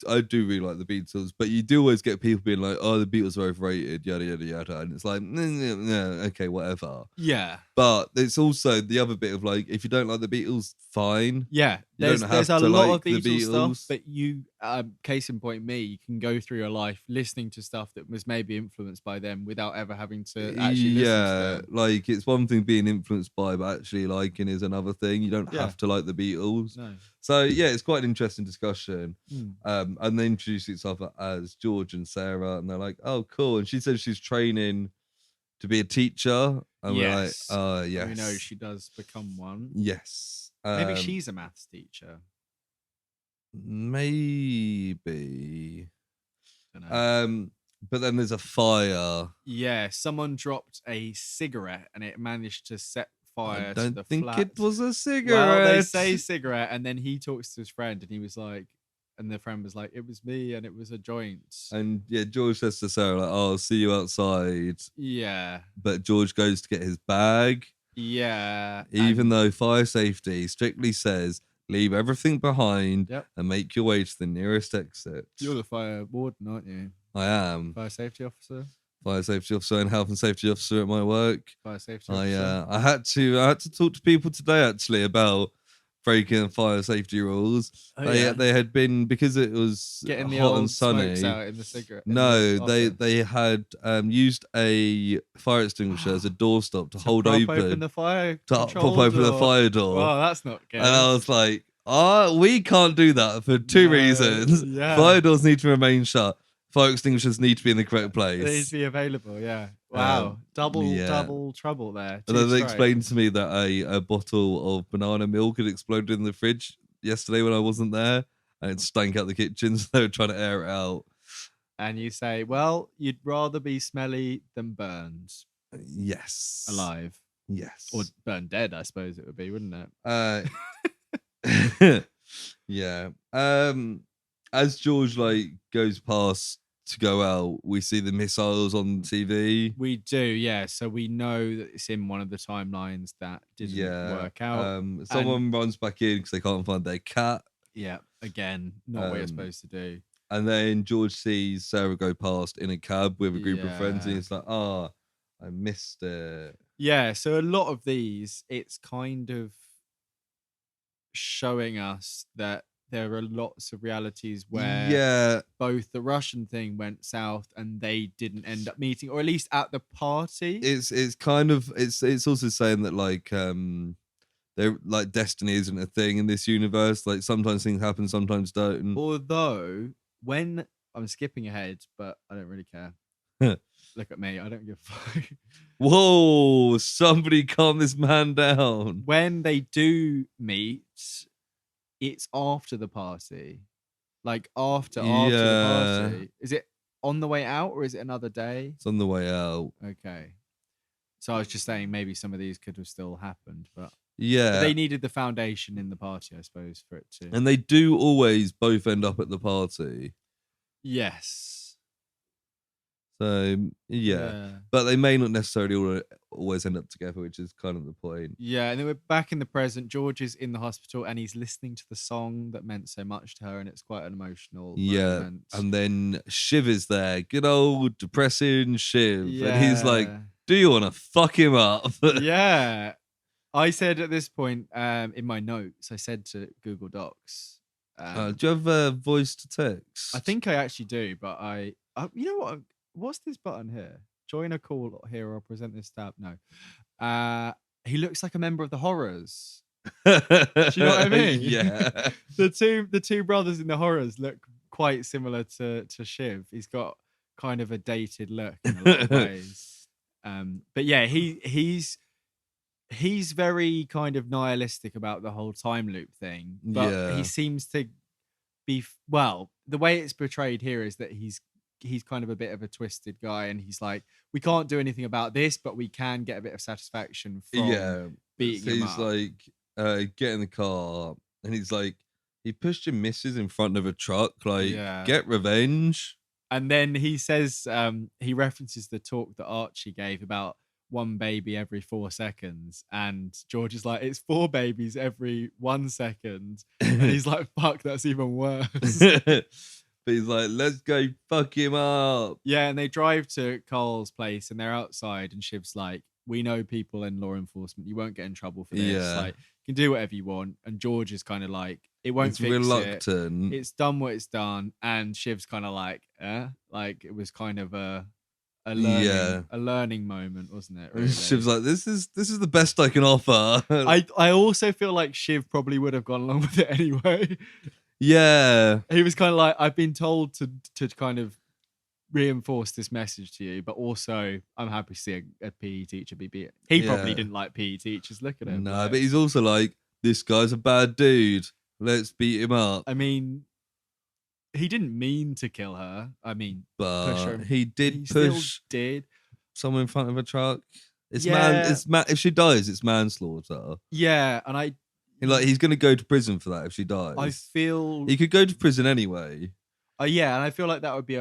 I do really like the Beatles, but you do always get people being like, "Oh, the Beatles are overrated," yada yada yada, and it's like, okay, whatever. Yeah. But it's also the other bit of like, if you don't like the Beatles, fine. Yeah. There's a lot of Beatles stuff, but you, case in point, me, you can go through your life listening to stuff that was maybe influenced by them without ever having to actually listen to them. Like it's one thing being influenced by, but actually liking is another thing. You don't have to like the Beatles. rules. No. So yeah, it's quite an interesting discussion. Mm. And they introduce itself as George and Sarah, and they're like, "Oh, cool." And she says she's training to be a teacher, and we're like, yes. We know she does become one. Yes. Maybe she's a maths teacher. Maybe. Dunno. But then there's a fire. Yeah, someone dropped a cigarette and it managed to set fire to the I don't think flat. it was a cigarette. Well, they say cigarette, and then he talks to his friend, and he was like, and the friend was like, "It was me, and it was a joint." And yeah, George says to Sarah, like, "Oh, I'll see you outside." Yeah. But George goes to get his bag. Yeah. Even though fire safety strictly says leave everything behind and make your way to the nearest exit. You're the fire warden, aren't you? I am. Fire safety officer. Fire safety officer and health and safety officer at my work. Fire safety officer. I had to talk to people today actually about breaking fire safety rules. They had been, because it was getting the hot old and sunny. smokes out in the cigarette. No, they had used a fire extinguisher as a doorstop to hold open the fire pop open the fire door. Oh, that's not good. And I was like, we can't do that for two reasons. Yeah. Fire doors need to remain shut. Fire extinguishers need to be in the correct place. They need to be available, yeah. Wow. Double trouble there. And then they explained to me that a bottle of banana milk had exploded in the fridge yesterday when I wasn't there, and it stank out the kitchen, so they were trying to air it out. And you say, well, you'd rather be smelly than burned. Yes. Alive. Yes. Or burned dead, I suppose it would be, wouldn't it? Yeah. As George goes past to go out, we see the missiles on TV. We do, yeah. So we know that it's in one of the timelines that didn't work out. Someone runs back in because they can't find their cat. Yeah, again, not what you're supposed to do. And then George sees Sarah go past in a cab with a group of friends, and he's like, I missed it. Yeah, so a lot of these, it's kind of showing us that there are lots of realities where both the Russian thing went south and they didn't end up meeting, or at least at the party. It's kind of it's also saying that they're like destiny isn't a thing in this universe. Like sometimes things happen, sometimes don't. Although when I'm skipping ahead, but I don't really care. Look at me, I don't give a fuck. Whoa, somebody calm this man down. When they do meet, it's after the party. Like after the party. Is it on the way out or is it another day? It's on the way out. Okay. So I was just saying maybe some of these could have still happened, but yeah, they needed the foundation in the party, I suppose, for it to. And they do always both end up at the party. Yes. So yeah, but they may not necessarily always end up together, which is kind of the point. Yeah, and then we're back in the present. George is in the hospital and he's listening to the song that meant so much to her, and it's quite an emotional moment. And then Shiv is there, good old depressing Shiv, and he's like, "Do you want to fuck him up?" Yeah, I said at this point in my notes, I said to Google Docs. Do you have a voice to text? I think I actually do, but you know what? What's this button here? Join a call here or present this tab. No. He looks like a member of the Horrors. Do you know what I mean? Yeah. The two brothers in the Horrors look quite similar to Shiv. He's got kind of a dated look in a lot of ways. But yeah, he's very kind of nihilistic about the whole time loop thing. But he seems to be, well, the way it's portrayed here is that he's kind of a bit of a twisted guy, and he's like, we can't do anything about this, but we can get a bit of satisfaction from beating him up. He's like, get in the car, and he's like, he pushed your missus in front of a truck, get revenge. And then he says, he references the talk that Archie gave about one baby every 4 seconds, and George is like, it's 4 babies every 1 second, and he's like, fuck, that's even worse. But he's like, let's go fuck him up. Yeah, and they drive to Carl's place and they're outside, and Shiv's like, we know people in law enforcement, you won't get in trouble for this. Yeah. Like, you can do whatever you want. And George is kind of like, it won't fix reluctant. It's done what it's done. And Shiv's kind of like, like it was kind of a a learning moment, wasn't it? Really? Shiv's like, this is the best I can offer. I also feel like Shiv probably would have gone along with it anyway. Yeah. He was kind of like, I've been told to kind of reinforce this message to you, but also I'm happy to see a PE teacher be beat. He probably didn't like PE teachers. Look at him. No, but he's also like, this guy's a bad dude. Let's beat him up. I mean, he didn't mean to kill her. I mean, but push her. He did did someone in front of a truck. If she dies, it's manslaughter. Yeah, and he's gonna go to prison for that if she dies. I feel he could go to prison anyway. Yeah, and I feel like that would be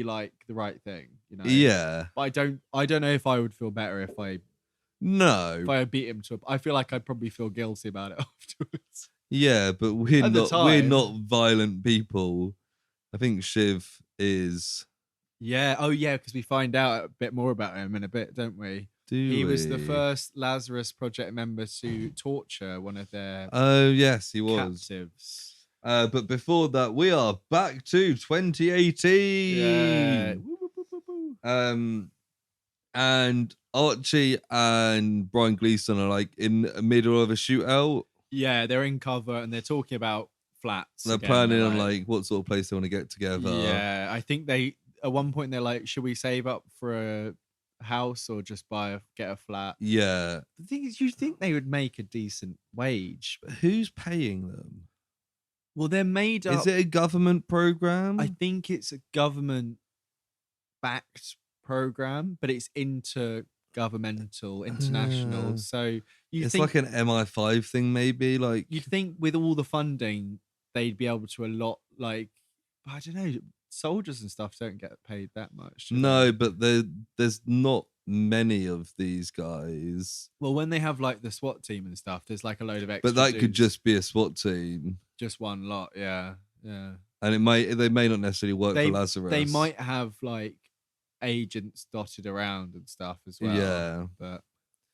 like the right thing, you know. Yeah, but I don't know if I would feel better if I beat him to. I feel like I'd probably feel guilty about it afterwards. Yeah, but we're not violent people. I think Shiv is. Yeah. Oh, yeah. Because we find out a bit more about him in a bit, don't we? He was the first Lazarus Project member to torture one of their. Oh yes, he was captives. But before that, we are back to 2018. Yeah. And Archie and Brian Gleason are like in the middle of a shootout. Yeah, they're in cover and they're talking about flats. They're planning on like what sort of place they want to get together. Yeah, I think they at one point they're like, should we save up for a house or just get a flat? Yeah. The thing is, you think they would make a decent wage, but who's paying them? Well, they're made up. Is it a government program? I think it's a government-backed program, but it's intergovernmental, international. So it's like an MI5 thing, maybe. Like you'd think with all the funding, they'd be able to allot. Like I don't know, soldiers and stuff don't get paid that much. No, but there's not many of these guys. Well, when they have like the SWAT team and stuff, there's like a load of extra. But that dudes. could just be a SWAT team. Just one lot, yeah. And they may not necessarily work for Lazarus. They might have like agents dotted around and stuff as well. Yeah, but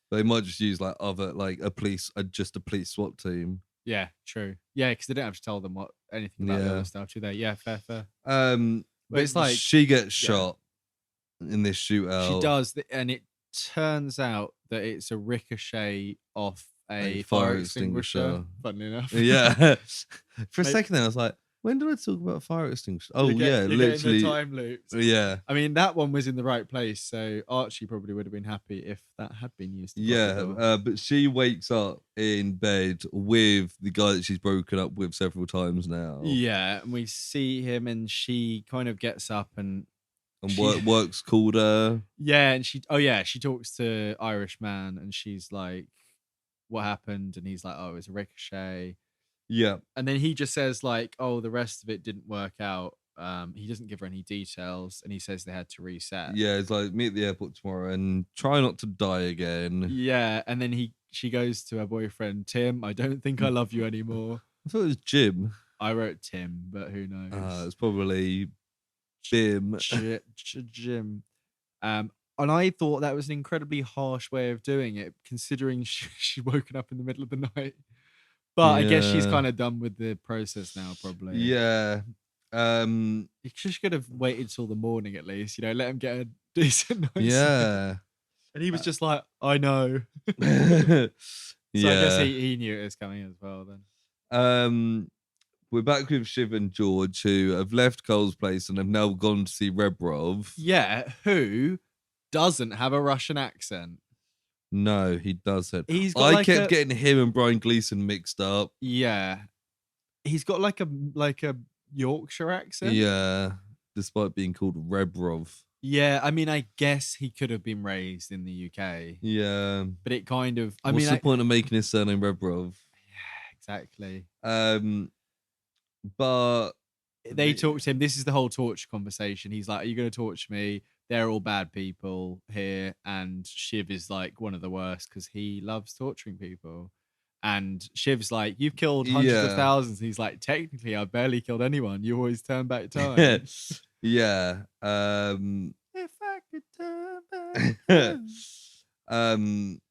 they might just use like a police SWAT team. Yeah, true. Yeah, because they don't have to tell them anything about the other stuff, do they? Yeah, fair. But it's like she gets shot in this shootout. She does, and it turns out that it's a ricochet off a fire extinguisher. Funnily enough. Yeah. For a second then I was like, when did I talk about fire extinguisher? Oh literally time loops. Yeah. I mean, that one was in the right place, so Archie probably would have been happy if that had been used. But she wakes up in bed with the guy that she's broken up with several times now. Yeah, and we see him and she kind of gets up and works called her. Yeah, and she talks to Irish man and she's like, what happened? And he's like, oh, it was a ricochet. Yeah. And then he just says like, oh, the rest of it didn't work out. He doesn't give her any details and he says they had to reset. Yeah, it's like, meet at the airport tomorrow and try not to die again. Yeah, and then she goes to her boyfriend, Tim, I don't think I love you anymore. I thought it was Jim. I wrote Tim, but who knows? It's probably Bim. Jim. And I thought that was an incredibly harsh way of doing it, considering she'd woken up in the middle of the night. But I guess she's kind of done with the process now, probably. Yeah. You just could have waited till the morning at least, let him get a decent night's sleep. And he was just like, I know. So I guess he knew it was coming as well then. We're back with Shiv and George, who have left Cole's place and have now gone to see Rebrov. Yeah, who doesn't have a Russian accent. No, he doesn't. I kept getting him and Brian Gleason mixed up. Yeah. He's got like a Yorkshire accent. Yeah, despite being called Rebrov. Yeah, I mean, I guess he could have been raised in the UK. Yeah. But it kind of... What's the point of making his surname Rebrov? Yeah, exactly. But... They talk to him. This is the whole torture conversation. He's like, are you going to torture me? They're all bad people here. And Shiv is like one of the worst because he loves torturing people. And Shiv's like, you've killed hundreds of thousands. And he's like, technically, I barely killed anyone. You always turn back time. Yeah. If I could turn back time.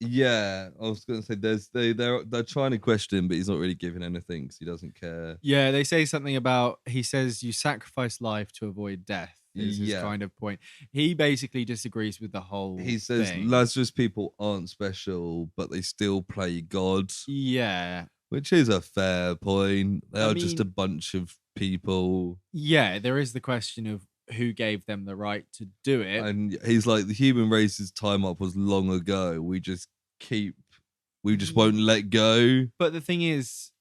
Yeah, I was going to say they're trying to question him, but he's not really giving anything because he doesn't care. Yeah, they say something about, he says you sacrifice life to avoid death. is his kind of point. He basically disagrees with the whole He says thing. Lazarus people aren't special, but they still play God. Yeah. Which is a fair point. They are just a bunch of people. Yeah, there is the question of who gave them the right to do it. And he's like, the human race's time up was long ago. We just won't let go. But the thing is,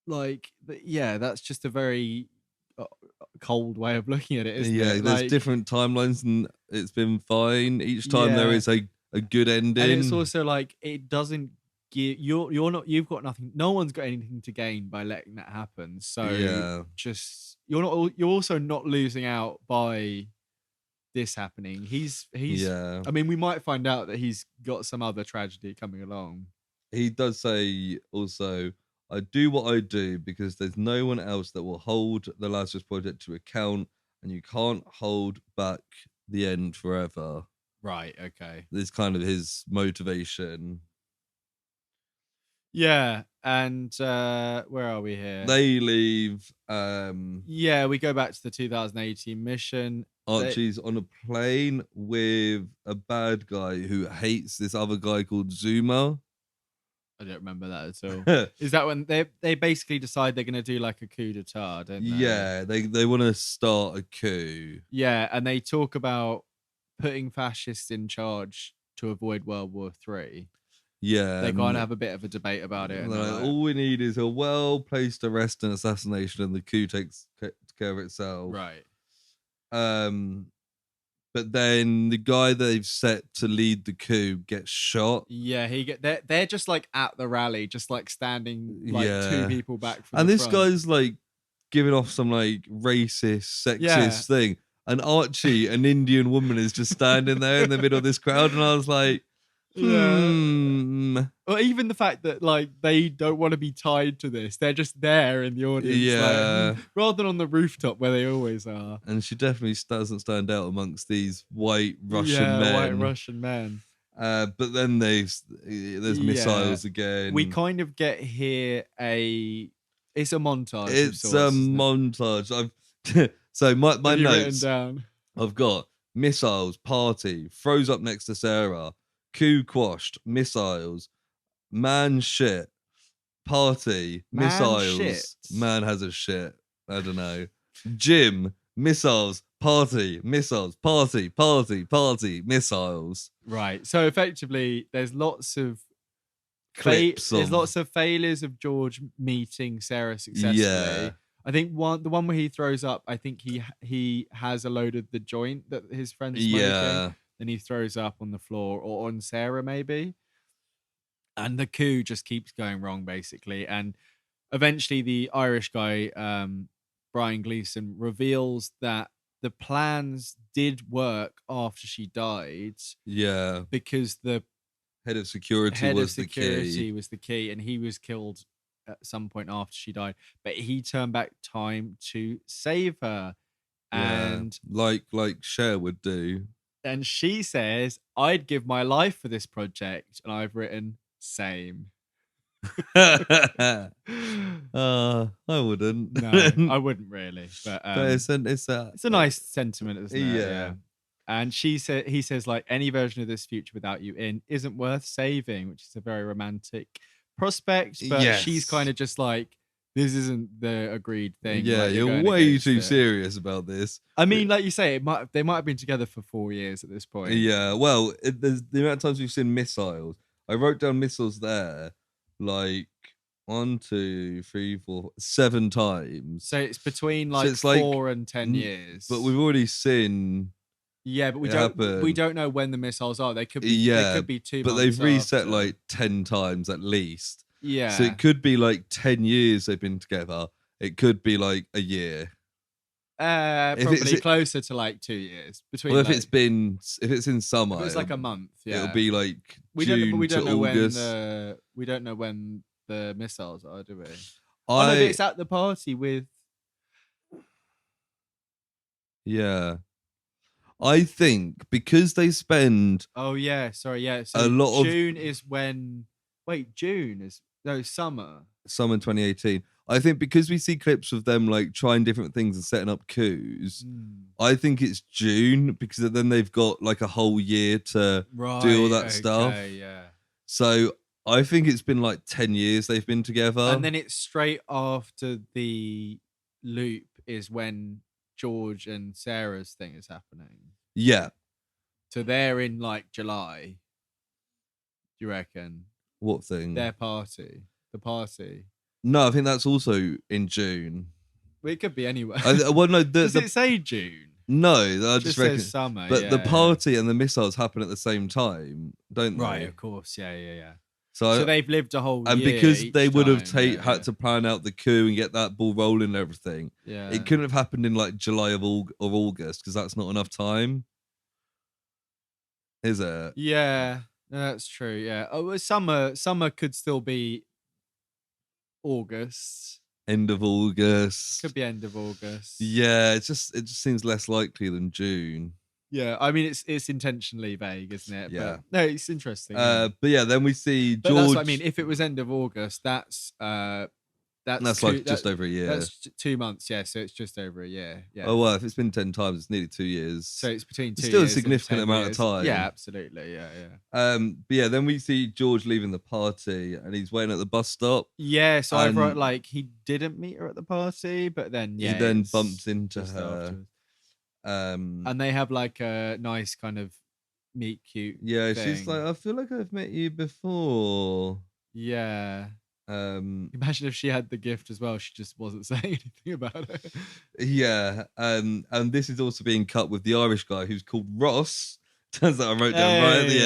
like, that's just a very cold way of looking at it, isn't it? There's different timelines and it's been fine. Each time there is a good ending. And it's also like, it doesn't give you've got nothing, no one's got anything to gain by letting that happen. So just you're also not losing out by this happening. He's I mean, we might find out that he's got some other tragedy coming along. He does say also, I do what I do because there's no one else that will hold the Lazarus Project to account, and you can't hold back the end forever. Right, okay. This kind of his motivation. Yeah, and where are we here? They leave. We go back to the 2018 mission. Archie's on a plane with a bad guy who hates this other guy called Zuma. I don't remember that at all. Is that when they basically decide they're going to do like a coup d'etat, don't they? Yeah, they want to start a coup. Yeah, and they talk about putting fascists in charge to avoid World War III. Yeah. They kind of have a bit of a debate about it. Like, all we need is a well-placed arrest and assassination, and the coup takes care of itself. Right. But then the guy they've set to lead the coup gets shot. Yeah, they're just like at the rally, just like standing like two people back from and the this front. Guy's like giving off some like racist, sexist thing. And Archie, an Indian woman, is just standing there in the middle of this crowd, and I was like, Or even the fact that like they don't want to be tied to this, they're just there in the audience, rather than on the rooftop where they always are. And she definitely doesn't stand out amongst these white Russian men. But then there's missiles again. We kind of get here it's a montage. It's a montage. So my notes down. I've got missiles, party, throws up next to Sarah, coup quashed, missiles, man shit, party, missiles, man has a shit. I don't know. Gym, missiles, party, missiles, party, missiles. Right. So effectively, there's lots of clips. There's lots of failures of George meeting Sarah successfully. Yeah. I think the one where he throws up, I think he has a load of the joint that his friend's smoking. Yeah. Then he throws up on the floor or on Sarah maybe. And the coup just keeps going wrong basically. And eventually the Irish guy, Brian Gleason, reveals that the plans did work after she died. Yeah. Because the head of security was the key, and he was killed at some point after she died, but he turned back time to save her. And like Cher would do. And she says, I'd give my life for this project. And I've written, same. I wouldn't. No, I wouldn't really. But it's a nice sentiment, isn't it? Yeah. And he says, like, any version of this future without you in isn't worth saving, which is a very romantic prospect. But she's kind of just like, this isn't the agreed thing. Yeah, like, you're way too serious about this. I mean, like you say, they might have been together for 4 years at this point. Yeah, well, there's the amount of times we've seen missiles. I wrote down missiles there, like 1, 2, 3, 4, 7 times. So it's between like 4 and 10 years. But we've already seen. Yeah, but we don't know when the missiles are. They could be. They could be 2 months. But they've reset like 10 times at least. Yeah. So it could be like 10 years they've been together. It could be like a year. Probably closer to like 2 years. Between. Well, if it's in summer, if it's like a month. Yeah, it'll be like we June don't to know August. We don't know when the missiles are, do we? But it's at the party with. Yeah. I think because they spend. Oh yeah, sorry, yeah. So a lot June is when. Wait, June is summer. Summer 2018. I think because we see clips of them like trying different things and setting up coups, I think it's June because then they've got like a whole year to do all that stuff. Yeah. So I think it's been like 10 years they've been together. And then it's straight after the loop is when George and Sarah's thing is happening. Yeah. So they're in like July. Do you reckon? What thing? Their party. The party. No, I think that's also in June. Well, it could be anywhere. Well, no, Does it say June? No, I just reckon says summer. But the party and the missiles happen at the same time, don't they? Right, of course. Yeah. So they've lived a whole year. And because they would have had to plan out the coup and get that ball rolling and everything, it couldn't have happened in like July or August because that's not enough time. Is it? Yeah, that's true. Yeah. Oh, summer could still be August. End of August. Could be end of August. Yeah, it just seems less likely than June. Yeah, I mean it's intentionally vague, isn't it? Yeah. But, no, it's interesting. But yeah, then we see George. But that's what I mean. If it was end of August, that's just over a year. That's 2 months, yeah. So it's just over a year. Yeah. Oh well, if it's been 10 times, it's nearly 2 years. So it's between 2 still years a significant amount of time. Yeah, absolutely. Yeah. But yeah, then we see George leaving the party and he's waiting at the bus stop. Yeah, so I wrote like he didn't meet her at the party, but then he then bumps into her. Afterwards. And they have like a nice kind of meet cute. Yeah, thing. She's like, I feel like I've met you before. Yeah. Imagine if she had the gift as well. She just wasn't saying anything about it. Yeah. And this is also being cut with the Irish guy who's called Ross. Turns out I wrote down right at the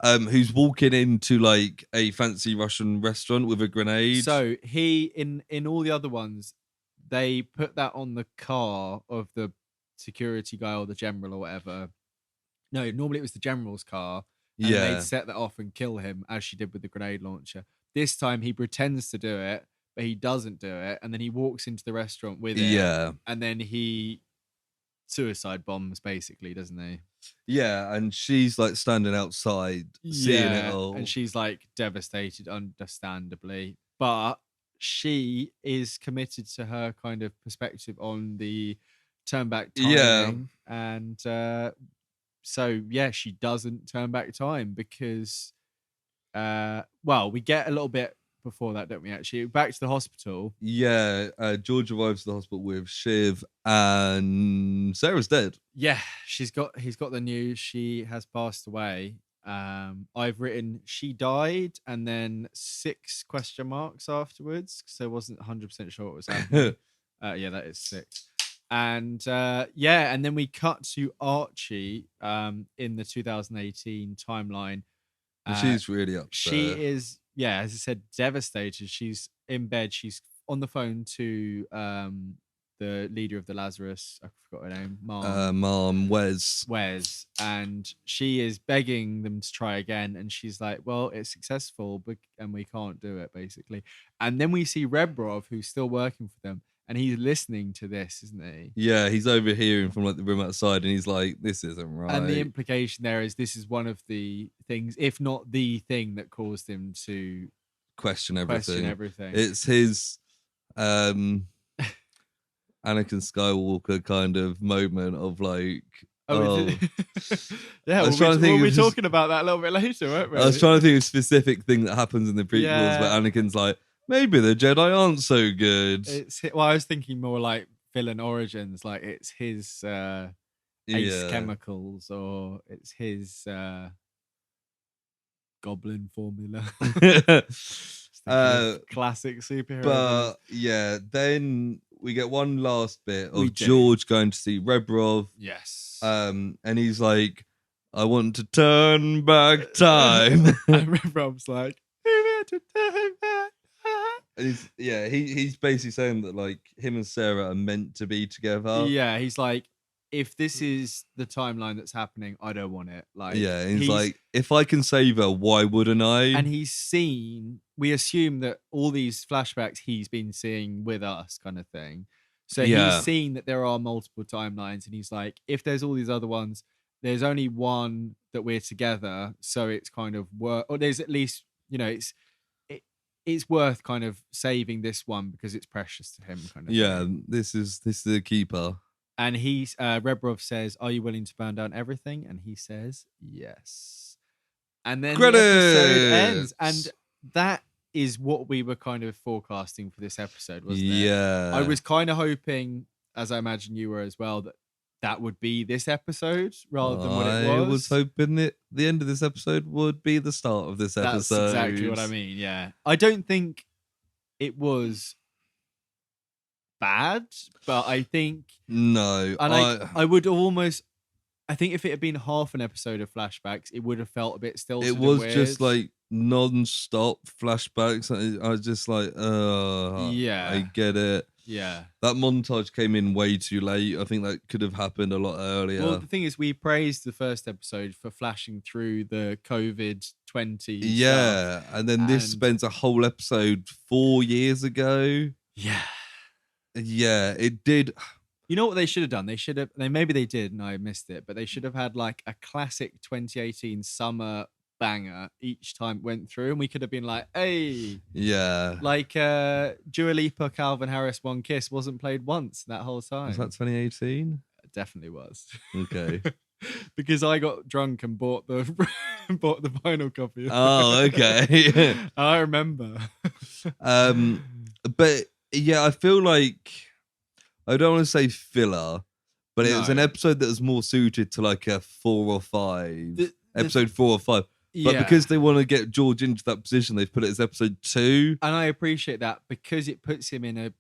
end. Who's walking into like a fancy Russian restaurant with a grenade. So he in all the other ones, they put that on the car of the security guy or the general or whatever. No, normally it was the general's car. And they'd set that off and kill him as she did with the grenade launcher. This time he pretends to do it, but he doesn't do it. And then he walks into the restaurant with it. Yeah. And then he suicide bombs, basically, doesn't he? Yeah. And she's like standing outside, seeing it all. And she's like devastated, understandably. But she is committed to her kind of perspective on the turn back timing. Yeah. And so, yeah, she doesn't turn back time because... well, we get a little bit before that, don't we? Actually, back to the hospital. Yeah, George arrives at the hospital with Shiv, and Sarah's dead. Yeah, he's got the news. She has passed away. I've written she died, and then 6 question marks afterwards because I wasn't 100% sure what was happening. Yeah, that is 6. And and then we cut to Archie in the 2018 timeline. She's really upset. She is, yeah, as I said, devastated. She's in bed. She's on the phone to the leader of the Lazarus. I forgot her name. Mom, Wes. And she is begging them to try again. And she's like, well, it's successful, and we can't do it, basically. And then we see Rebrov, who's still working for them. And he's listening to this, isn't he? Yeah, he's overhearing from like the room outside, and he's like, "This isn't right." And the implication there is this is one of the things, if not the thing, that caused him to question everything. It's his Anakin Skywalker kind of moment of like, yeah. We'll be talking about that a little bit later, won't we? I was trying to think of a specific thing that happens in the prequels, but Anakin's like, maybe the Jedi aren't so good. I was thinking more like villain origins, like it's his ace chemicals, or it's his goblin formula. Classic superhero. But yeah, then we get one last bit of George going to see Rebrov. Yes. And he's like, I want to turn back time. And Rebrov's like, I want to turn back. And he's basically saying that like him and Sarah are meant to be together. Yeah, he's like, if this is the timeline that's happening, I don't want it. Like, yeah, he's like, if I can save her, why wouldn't I? And he's seen. We assume that all these flashbacks he's been seeing with us, kind of thing. So he's seen that there are multiple timelines, and he's like, if there's all these other ones, there's only one that we're together. So it's kind of work, or there's at least, it's worth kind of saving this one because it's precious to him. Kind of. Yeah, thing. this is the keeper. And Rebrov says, "Are you willing to burn down everything?" And he says, "Yes." And then the episode ends, and that is what we were kind of forecasting for this episode, wasn't it? Yeah. I was kind of hoping, as I imagine you were as well, that would be this episode rather than what it was. I was hoping that the end of this episode would be the start of this episode. That's exactly what I mean, yeah. I don't think it was bad, but I think... No. And I would almost... I think if it had been half an episode of flashbacks, it would have felt a bit stilted. It was and weird. just like non-stop flashbacks. I was just like, yeah, I get it. Yeah. That montage came in way too late. I think that could have happened a lot earlier. Well, the thing is, we praised the first episode for flashing through the COVID-20 Yeah, stuff. And then this spends a whole episode 4 years ago. Yeah. Yeah, it did... You know what they should have done? Maybe they did and I missed it, but they should have had like a classic 2018 summer banger each time it went through, and we could have been like, hey. Yeah. Like Dua Lipa, Calvin Harris, One Kiss wasn't played once that whole time. Was that 2018? It definitely was. Okay. Because I got drunk and bought the vinyl copy. Oh, okay. I remember. But yeah, I feel like... I don't want to say filler, but it was an episode that was more suited to like a 4 or 5. Episode 4 or 5. But because they want to get George into that position, they've put it as episode 2. And I appreciate that because it puts him in a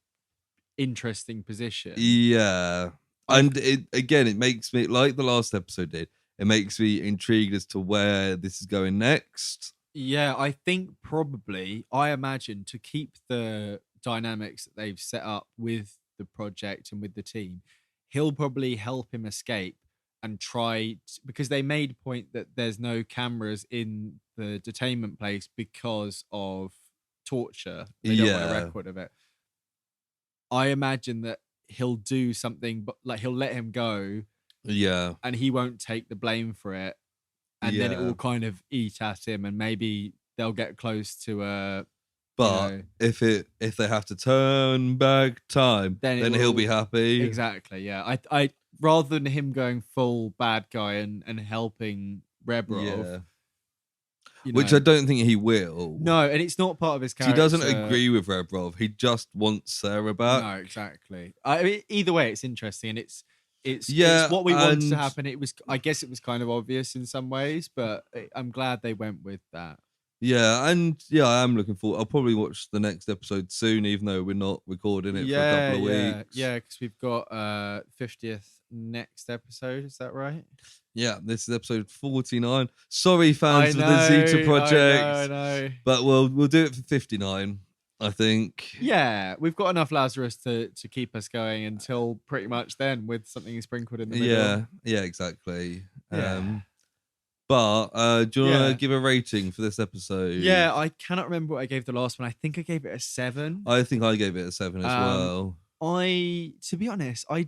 interesting position. Yeah. And it makes me, like the last episode did, it makes me intrigued as to where this is going next. Yeah, I think I imagine to keep the dynamics that they've set up with the project and with the team, he'll probably help him escape and because they made point that there's no cameras in the detainment place because of torture. They don't want a record of it. I imagine that he'll do something, but like he'll let him go. Yeah. And he won't take the blame for it. And then it will kind of eat at him, and maybe they'll get close to a... But if they have to turn back time, then he'll be happy. Exactly, yeah. I rather than him going full bad guy and helping Rebrov, which I don't think he will. No, and it's not part of his character. He doesn't agree with Rebrov. He just wants Sarah back. No, exactly. I mean, either way, it's interesting, and it's what we wanted to happen. I guess it was kind of obvious in some ways, but I'm glad they went with that. Yeah, and I am looking forward. I'll probably watch the next episode soon, even though we're not recording it for a couple of weeks. Yeah, because we've got 50th next episode. Is that right? Yeah, this is episode 49. Sorry, fans of the Zeta Project. I know. But we'll do it for 59, I think. Yeah, we've got enough Lazarus to keep us going until pretty much then, with something sprinkled in the middle. Yeah, exactly. Yeah. But do you want to give a rating for this episode? Yeah, I cannot remember what I gave the last one. I think I gave it a 7. I think I gave it a 7 as well. To be honest, I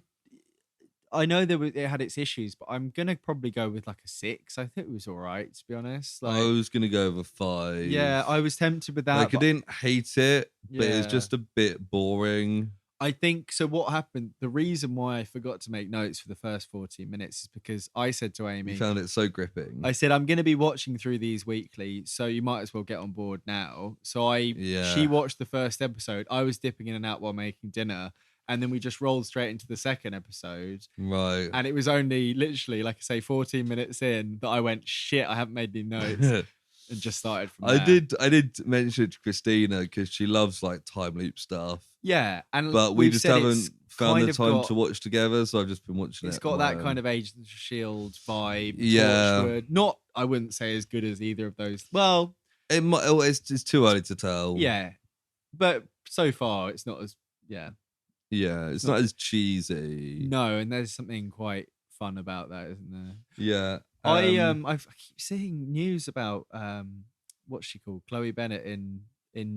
know it had its issues, but I'm gonna probably go with like a 6. I think it was all right, to be honest. I was gonna go with a 5. Yeah, I was tempted with that. Like, I didn't hate it, but it's just a bit boring. I think so. What happened? The reason why I forgot to make notes for the first 14 minutes is because I said to Amy, you found it so gripping. I said, I'm going to be watching through these weekly, so you might as well get on board now. So she watched the first episode. I was dipping in and out while making dinner, and then we just rolled straight into the second episode. Right. And it was only literally, like I say, 14 minutes in that I went, shit, I haven't made any notes. And just started from there. I did mention it to Christina because she loves like time loop stuff. Yeah, but we just haven't found the time to watch together, so I've just been watching it. It's got that kind of Agents of S.H.I.E.L.D. vibe. Yeah. Torchwood. Not, I wouldn't say as good as either of those. Well, it's too early to tell. Yeah, but so far it's not as Yeah, it's not as cheesy. No, and there's something quite fun about that, isn't there? Yeah. I keep seeing news about what's she called, Chloe Bennett in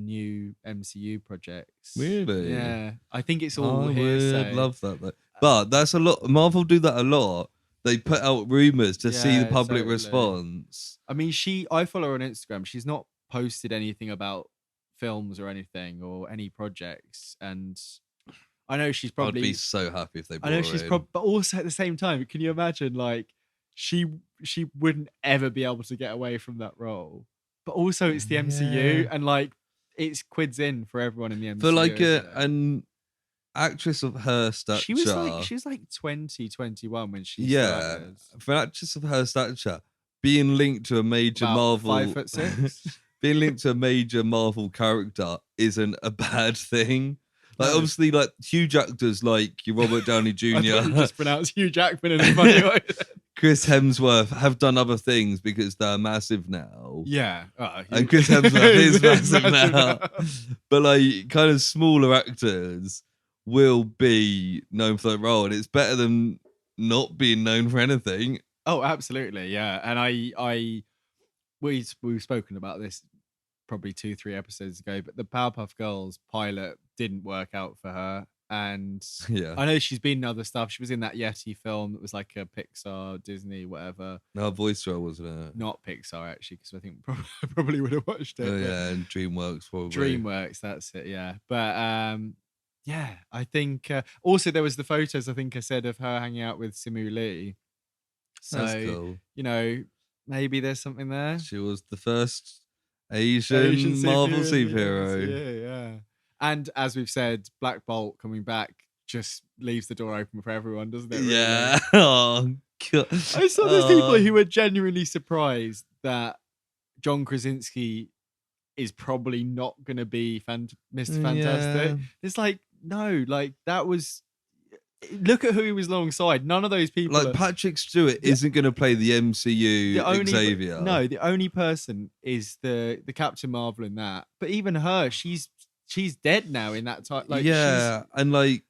new MCU projects. Really? Yeah, I think it's all hearsay. I'd love that though. But that's a lot. Marvel do that a lot. They put out rumors to see the public response. I mean, I follow her on Instagram. She's not posted anything about films or anything or any projects. And I know she's probably. I'd be so happy if they brought I know her she's in. probably, but also at the same time, can you imagine like she wouldn't ever be able to get away from that role, but also it's the MCU and like it's quids in for everyone in the MCU. For like an actress of her stature, she was like 20, 21 when she started. For an actress of her stature, being linked to a major Marvel 5'6", being linked to a major Marvel character isn't a bad thing. Like obviously, like huge actors like your Robert Downey Jr. I thought you just pronounced Hugh Jackman in a funny way. Chris Hemsworth have done other things because they're massive now. Yeah, and Chris Hemsworth is massive now. But like kind of smaller actors will be known for that role, and it's better than not being known for anything. Oh, absolutely, yeah. And we've spoken about this probably 2-3 episodes ago, but the Powerpuff Girls pilot didn't work out for her. And I know she's been in other stuff. She was in that Yeti film that was like a Pixar, Disney, whatever. No, voice role, wasn't it? Not Pixar, actually, because I think probably would have watched it. Oh, yeah, and DreamWorks probably. DreamWorks, that's it, yeah. But yeah, I think also there was the photos, I think I said, of her hanging out with Simu Lee. So, that's cool. You know, maybe there's something there. She was the first Asian Marvel superhero. Yeah. And as we've said, Black Bolt coming back just leaves the door open for everyone, doesn't it? Really? Yeah. Oh, God. I saw those people who were genuinely surprised that John Krasinski is probably not going to be Mr. Fantastic. It's like, no, like that was... Look at who he was alongside. None of those people... Like Patrick Stewart isn't going to play the MCU Xavier. No, the only person is the Captain Marvel in that. But even her, she's dead now in that time. Like, and like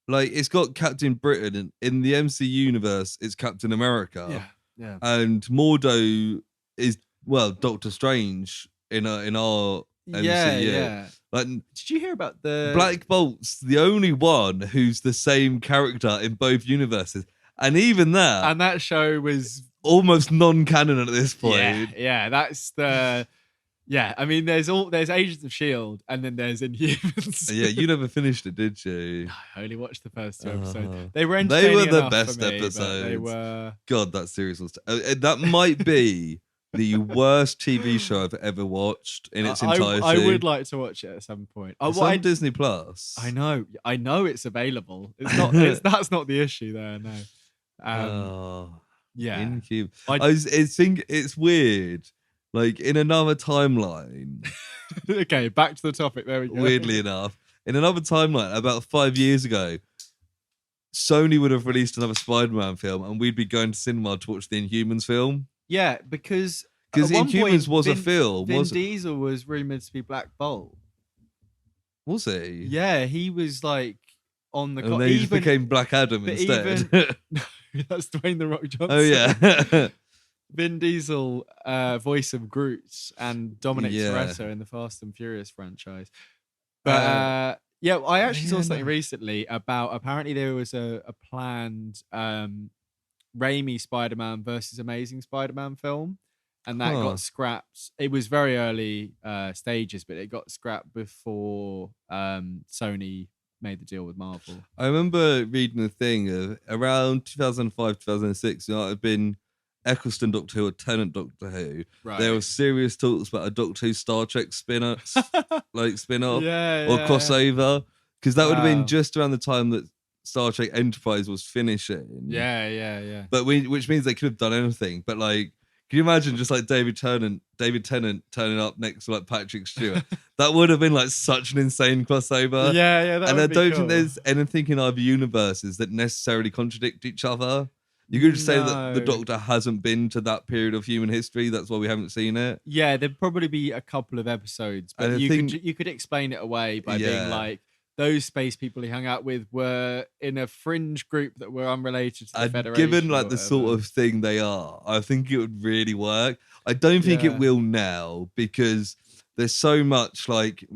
it's got Captain Britain, and in the MCU universe, it's Captain America. Yeah. And Mordo is Doctor Strange in our MCU. Yeah. Like, did you hear about the Black Bolt's the only one who's the same character in both universes, and even that show was almost non-canon at this point. Yeah, that's the. Yeah, I mean, there's Agents of S.H.I.E.L.D. and then there's Inhumans. Yeah, you never finished it, did you? No, I only watched the first 2 episodes. They were the best for me, episodes. They were. God, that series was. That might be the worst TV show I've ever watched in its entirety. I would like to watch it at some point. It's on Disney Plus. I know it's available. It's not. That's not the issue there. No. Yeah. Inhuman. I think it's weird. Like in another timeline. Okay, back to the topic. There we go. Weirdly enough, in another timeline, about 5 years ago, Sony would have released another Spider-Man film, and we'd be going to cinema to watch the Inhumans film. Yeah, because Inhumans was a film. Vin Diesel was rumored to be Black Bolt. Was he? Yeah, he was like on the. And then he became Black Adam instead. No, that's Dwayne the Rock Johnson. Oh yeah. Vin Diesel, voice of Groot, and Dominic Toretto in the Fast and Furious franchise. But I actually saw something recently about apparently there was a planned Raimi Spider-Man versus Amazing Spider-Man film, and that got scrapped. It was very early stages, but it got scrapped before Sony made the deal with Marvel. I remember reading a thing of around 2005, 2006. It might have been Eccleston Doctor Who or Tennant Doctor Who. Right. There were serious talks about a Doctor Who Star Trek spin-off, or crossover, because that would have been just around the time that Star Trek Enterprise was finishing. Yeah. But which means they could have done anything. But like, can you imagine just like David Tennant turning up next to like Patrick Stewart? That would have been like such an insane crossover. Yeah. And I don't think there's anything in either universes that necessarily contradict each other. You could just say that the Doctor hasn't been to that period of human history. That's why we haven't seen it. Yeah, there'd probably be a couple of episodes, but you could explain it away by being like, those space people he hung out with were in a fringe group that were unrelated to the Federation. Given like the sort of thing they are, I think it would really work. I don't think it will now because there's so much like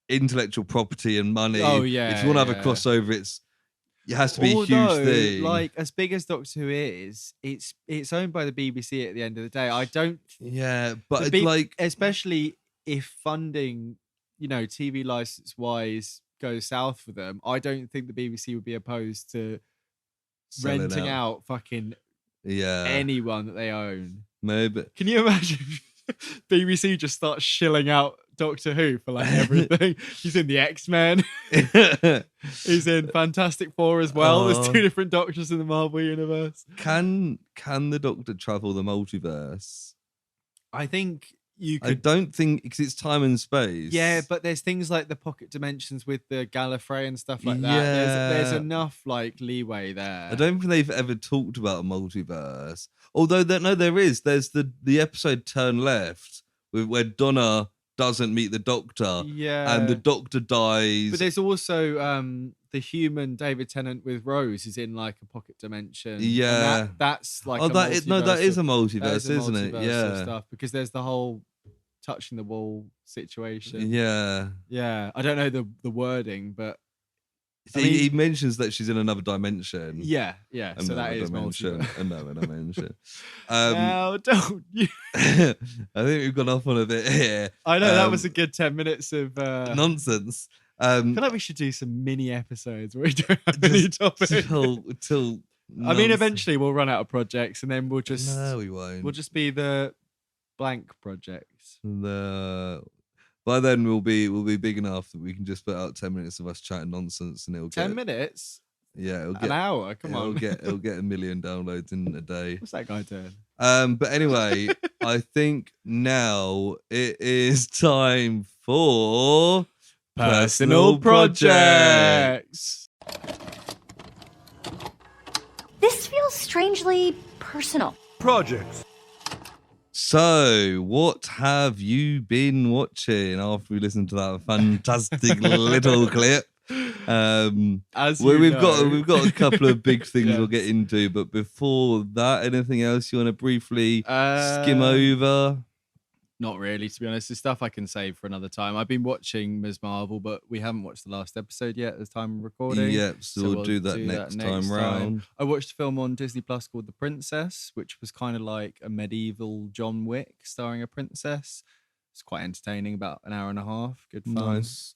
intellectual property and money. Oh yeah. If you want to have a crossover, it has to be a huge thing. Like, as big as Doctor Who is, it's owned by the BBC at the end of the day. I don't. Yeah, but especially if funding, TV license wise goes south for them, I don't think the BBC would be opposed to renting out fucking anyone that they own. Maybe. Can you imagine BBC just start shilling out Doctor Who for like everything? He's in the X-Men. He's in Fantastic Four as well. There's 2 different Doctors in the Marvel universe. Can the Doctor travel the multiverse? I think you could. I don't think, because it's time and space. Yeah, but there's things like the pocket dimensions with the Gallifrey and stuff like that. There's enough like leeway there. I don't think they've ever talked about a multiverse. Although there is. There's the episode Turn Left where Donna doesn't meet the Doctor. Yeah. And the Doctor dies. But there's also the human David Tennant with Rose is in like a pocket dimension. Yeah. And that's like that is a multiverse, isn't it? Yeah. Stuff, because there's the whole touching the wall situation. Yeah. Yeah. I don't know the wording, but he mentions that she's in another dimension. Yeah. So that is multiverse. Another dimension. Now, don't you? I think we've gone off on a bit here. I know that was a good 10 minutes of nonsense. I feel like we should do some mini episodes where we don't have any topics. Till I mean, eventually we'll run out of projects, and then we'll just we won't. We'll just be the blank projects. By then we'll be big enough that we can just put out 10 minutes of us chatting nonsense, and it'll 10 minutes. Yeah, it'll get an hour. Come on, it'll get 1 million downloads in a day. What's that guy doing? But anyway, I think now it is time for personal projects. This feels strangely personal. Projects. So, what have you been watching after we listened to that fantastic little clip? We've got a couple of big things we'll get into, but before that, anything else you want to briefly skim over? Not really, to be honest. There's stuff I can save for another time. I've been watching Ms. Marvel, but we haven't watched the last episode yet at the time of recording. Yeah, so we'll do that next time round. I watched a film on Disney Plus called The Princess, which was kind of like a medieval John Wick starring a princess. It's quite entertaining, about an hour and a half. Good fun. Nice.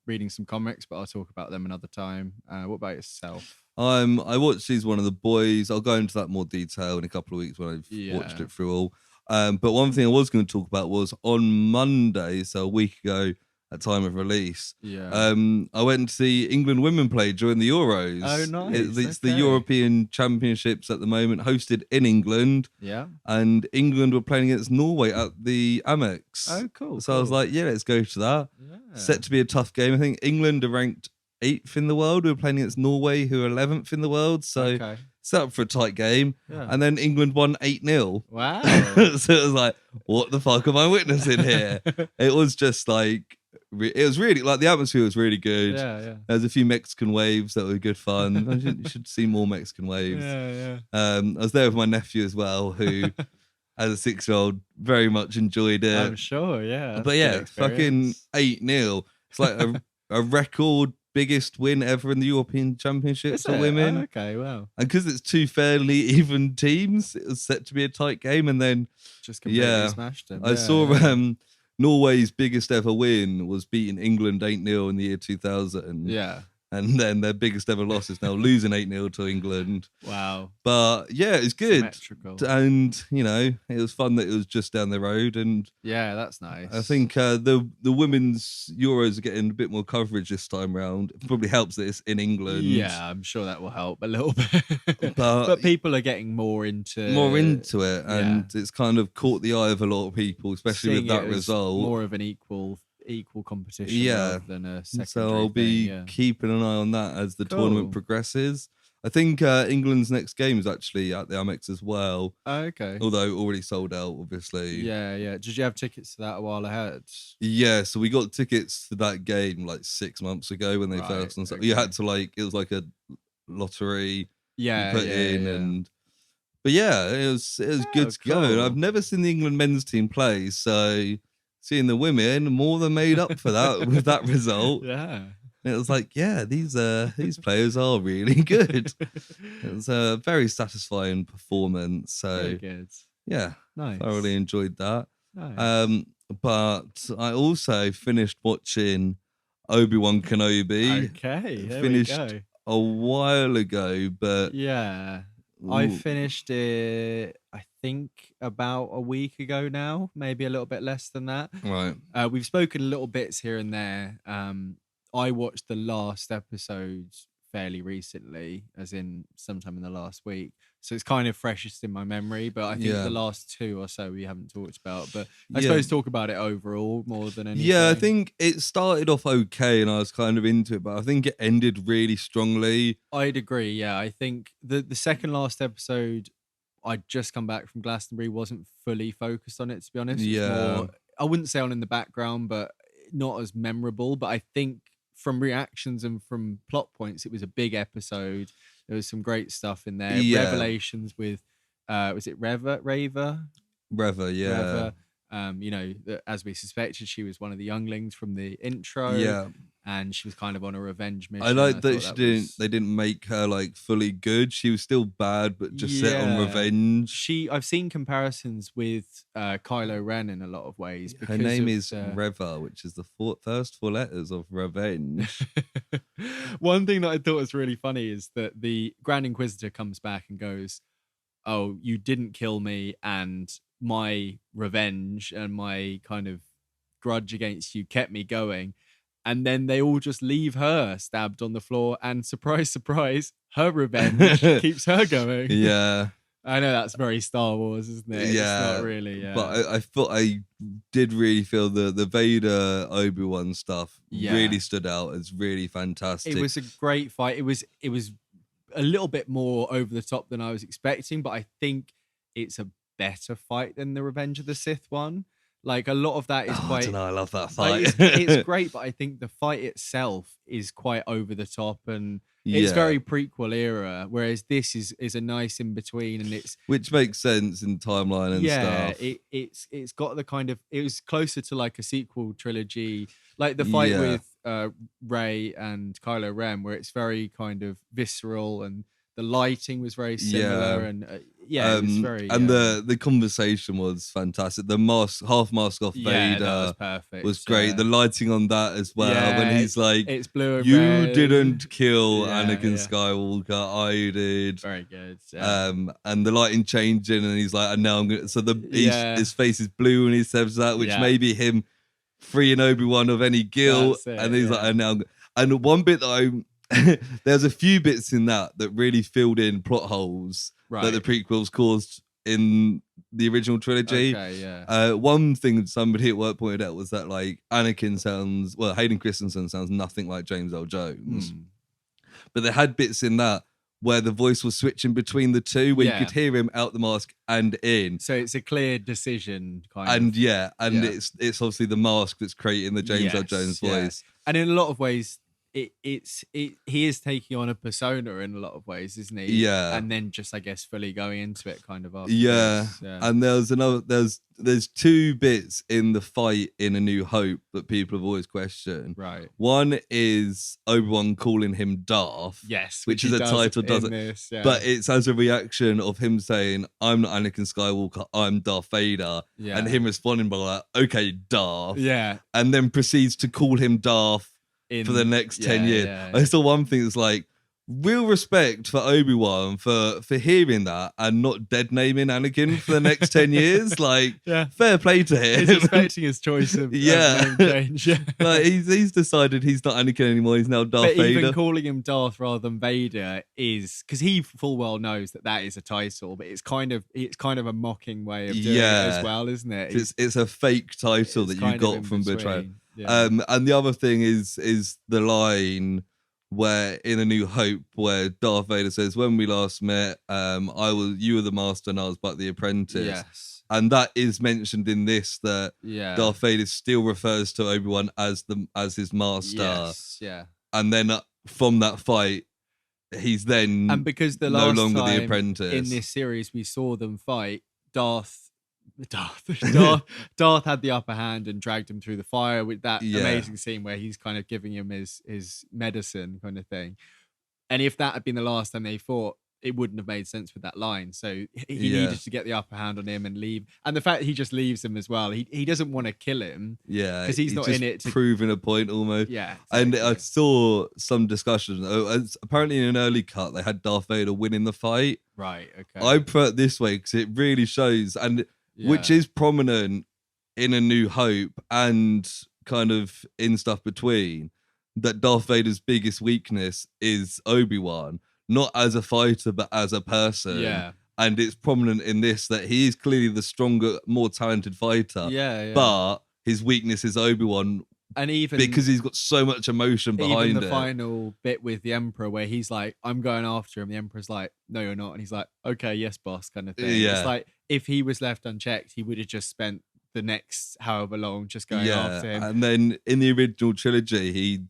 Reading some comics, but I'll talk about them another time. What about yourself? I watched She's One of the Boys. I'll go into that more detail in a couple of weeks when I've watched it through all. But one thing I was going to talk about was on Monday, so a week ago at time of release, I went to see England women play during the Euros. Oh, nice. It's the European Championships at the moment, hosted in England. Yeah. And England were playing against Norway at the Amex. Oh, cool. So I was like, let's go to that. Yeah. Set to be a tough game. I think England are ranked 8th in the world. We were playing against Norway, who are 11th in the world. So set up for a tight game. Yeah. And then England won 8-0. Wow. So it was like, what the fuck am I witnessing here? It was just like, it was really, like, the atmosphere was really good. Yeah. There was a few Mexican waves that were good fun. You should see more Mexican waves. Yeah. I was there with my nephew as well, who, as a 6-year-old, very much enjoyed it. I'm sure, yeah. But yeah, fucking 8-0. It's like a record biggest win ever in the European Championships for women. Oh, okay, wow. And because it's 2 fairly even teams, it was set to be a tight game, and then just completely smashed them. I saw Norway's biggest ever win was beating England 8-0 in the year 2000. Yeah. And then their biggest ever loss is now losing 8-0 to England. Wow. But yeah, it's good. Symmetrical. And, it was fun that it was just down the road. And yeah, that's nice. I think the women's Euros are getting a bit more coverage this time round. It probably helps that it's in England. Yeah, I'm sure that will help a little bit. But people are getting more into it. And it's kind of caught the eye of a lot of people, especially with that result. More of an equal competition rather than a secondary. So I'll be keeping an eye on that as the tournament progresses. I think England's next game is actually at the Amex as well. Oh, okay. Although already sold out, obviously. Yeah. Did you have tickets to that a while ahead? Yeah, so we got tickets for that game like 6 months ago when they first. And you had to it was like a lottery. Yeah. Put in. But yeah, it was good to go. And I've never seen the England men's team play, so seeing the women more than made up for that with that result. Yeah. And it was like, these players are really good. It was a very satisfying performance. So very good. Yeah. Nice. Thoroughly enjoyed that. Nice. but I also finished watching Obi Wan Kenobi. Okay, there Finished we go. a while ago, but yeah, I finished it. I think about a week ago now, maybe a little bit less than that. Right. We've spoken little bits here and there. I watched the last episode fairly recently, as in sometime in the last week. So it's kind of freshest in my memory, but I think the last two or so we haven't talked about. But I suppose talk about it overall more than anything. Yeah, I think it started off okay and I was kind of into it, but I think it ended really strongly. I'd agree, yeah. I think the second last episode, I'd just come back from Glastonbury, wasn't fully focused on it, to be honest. It was more, I wouldn't say on in the background, but not as memorable. But I think from reactions and from plot points, it was a big episode. There was some great stuff in there. Yeah. Revelations with, was it Reva? Reva, yeah. Reva, as we suspected, she was one of the younglings from the intro. Yeah. And she was kind of on a revenge mission. I like that they didn't make her like fully good. She was still bad, but just set on revenge. I've seen comparisons with Kylo Ren in a lot of ways. Her name is Reva, which is the first four letters of revenge. One thing that I thought was really funny is that the Grand Inquisitor comes back and goes, "Oh, you didn't kill me, and my revenge and my kind of grudge against you kept me going." And then they all just leave her stabbed on the floor, and surprise, surprise, her revenge keeps her going. Yeah. I know that's very Star Wars, isn't it? Yeah. It's not really, yeah. But I thought I did really feel the Vader Obi-Wan stuff really stood out as really fantastic. It was a great fight. It was a little bit more over the top than I was expecting, but I think it's a better fight than the Revenge of the Sith one. Like, a lot of that is quite... I don't know, I love that fight. Like, it's great, but I think the fight itself is quite over the top, and it's very prequel era, whereas this is a nice in-between, and it's... Which makes sense in timeline and stuff. Yeah, it's got the kind of... It was closer to like a sequel trilogy, like the fight with Rey and Kylo Ren, where it's very kind of visceral, and the lighting was very similar, and it was very... And the conversation was fantastic. The half mask off Vader was perfect. Was great. The lighting on that as well, when he's like, it's blue and "You red. didn't kill Anakin Skywalker, I did." Very good. And the lighting changing, and he's like, "And now I'm gonna..." So his face is blue when he says that, which may be him freeing Obi-Wan of any guilt. And he's like, "And now..." And one bit that there's a few bits in that really filled in plot holes that the prequels caused in the original trilogy. Okay, one thing somebody at work pointed out was that like Hayden Christensen sounds nothing like James Earl Jones. But they had bits in that where the voice was switching between the two, where you could hear him out the mask and in. So it's a clear decision, kind of. And it's obviously the mask that's creating the James Earl Jones voice. And in a lot of ways, he is taking on a persona in a lot of ways, isn't he? Yeah. And then just, I guess, fully going into it kind of after. And there's two bits in the fight in A New Hope that people have always questioned. Right. One is Obi-Wan calling him Darth. Yes. Which is a title, doesn't it? But it's as a reaction of him saying, "I'm not Anakin Skywalker, I'm Darth Vader." Yeah. And him responding by like, "Okay, Darth." Yeah. And then proceeds to call him Darth for the next 10 years. I saw one thing that's like, real respect for Obi-Wan for hearing that and not dead naming Anakin for the next 10 years. Like, fair play to him. He's respecting his choice of name change. Like, he's decided he's not Anakin anymore. He's now Darth Vader. Even calling him Darth rather than Vader is because he full well knows that is a title, but it's kind of a mocking way of doing it as well, isn't it? It's a fake title that you got from betrayal. Yeah. And the other thing is the line where in A New Hope, where Darth Vader says, "When we last met, you were the master and I was but the apprentice." Yes. And that is mentioned in this, that Darth Vader still refers to Obi-Wan as his master. Yes, yeah. And then from that fight, he's then and because the no last longer time the apprentice. In this series we saw them fight, Darth had the upper hand and dragged him through the fire with that amazing scene where he's kind of giving him his medicine kind of thing. And if that had been the last time they fought, it wouldn't have made sense with that line. So he needed to get the upper hand on him and leave. And the fact that he just leaves him as well. He doesn't want to kill him. Yeah, because he's not just in it to proving a point almost. Yeah, exactly. And I saw some discussion. Apparently, in an early cut, they had Darth Vader winning the fight. Right. Okay. I put it this way because it really shows, and which is prominent in A New Hope and kind of in stuff between, that Darth Vader's biggest weakness is Obi-Wan, not as a fighter but as a person. Yeah. And it's prominent in this that he is clearly the stronger, more talented fighter. Yeah. But his weakness is Obi-Wan. And even because he's got so much emotion behind even it. the final bit with the Emperor where he's like, I'm going after him. The Emperor's like, no, you're not. And he's like, okay, yes, boss, kind of thing. Yeah. It's like, if he was left unchecked, he would have just spent the next however long just going after him. And then in the original trilogy, he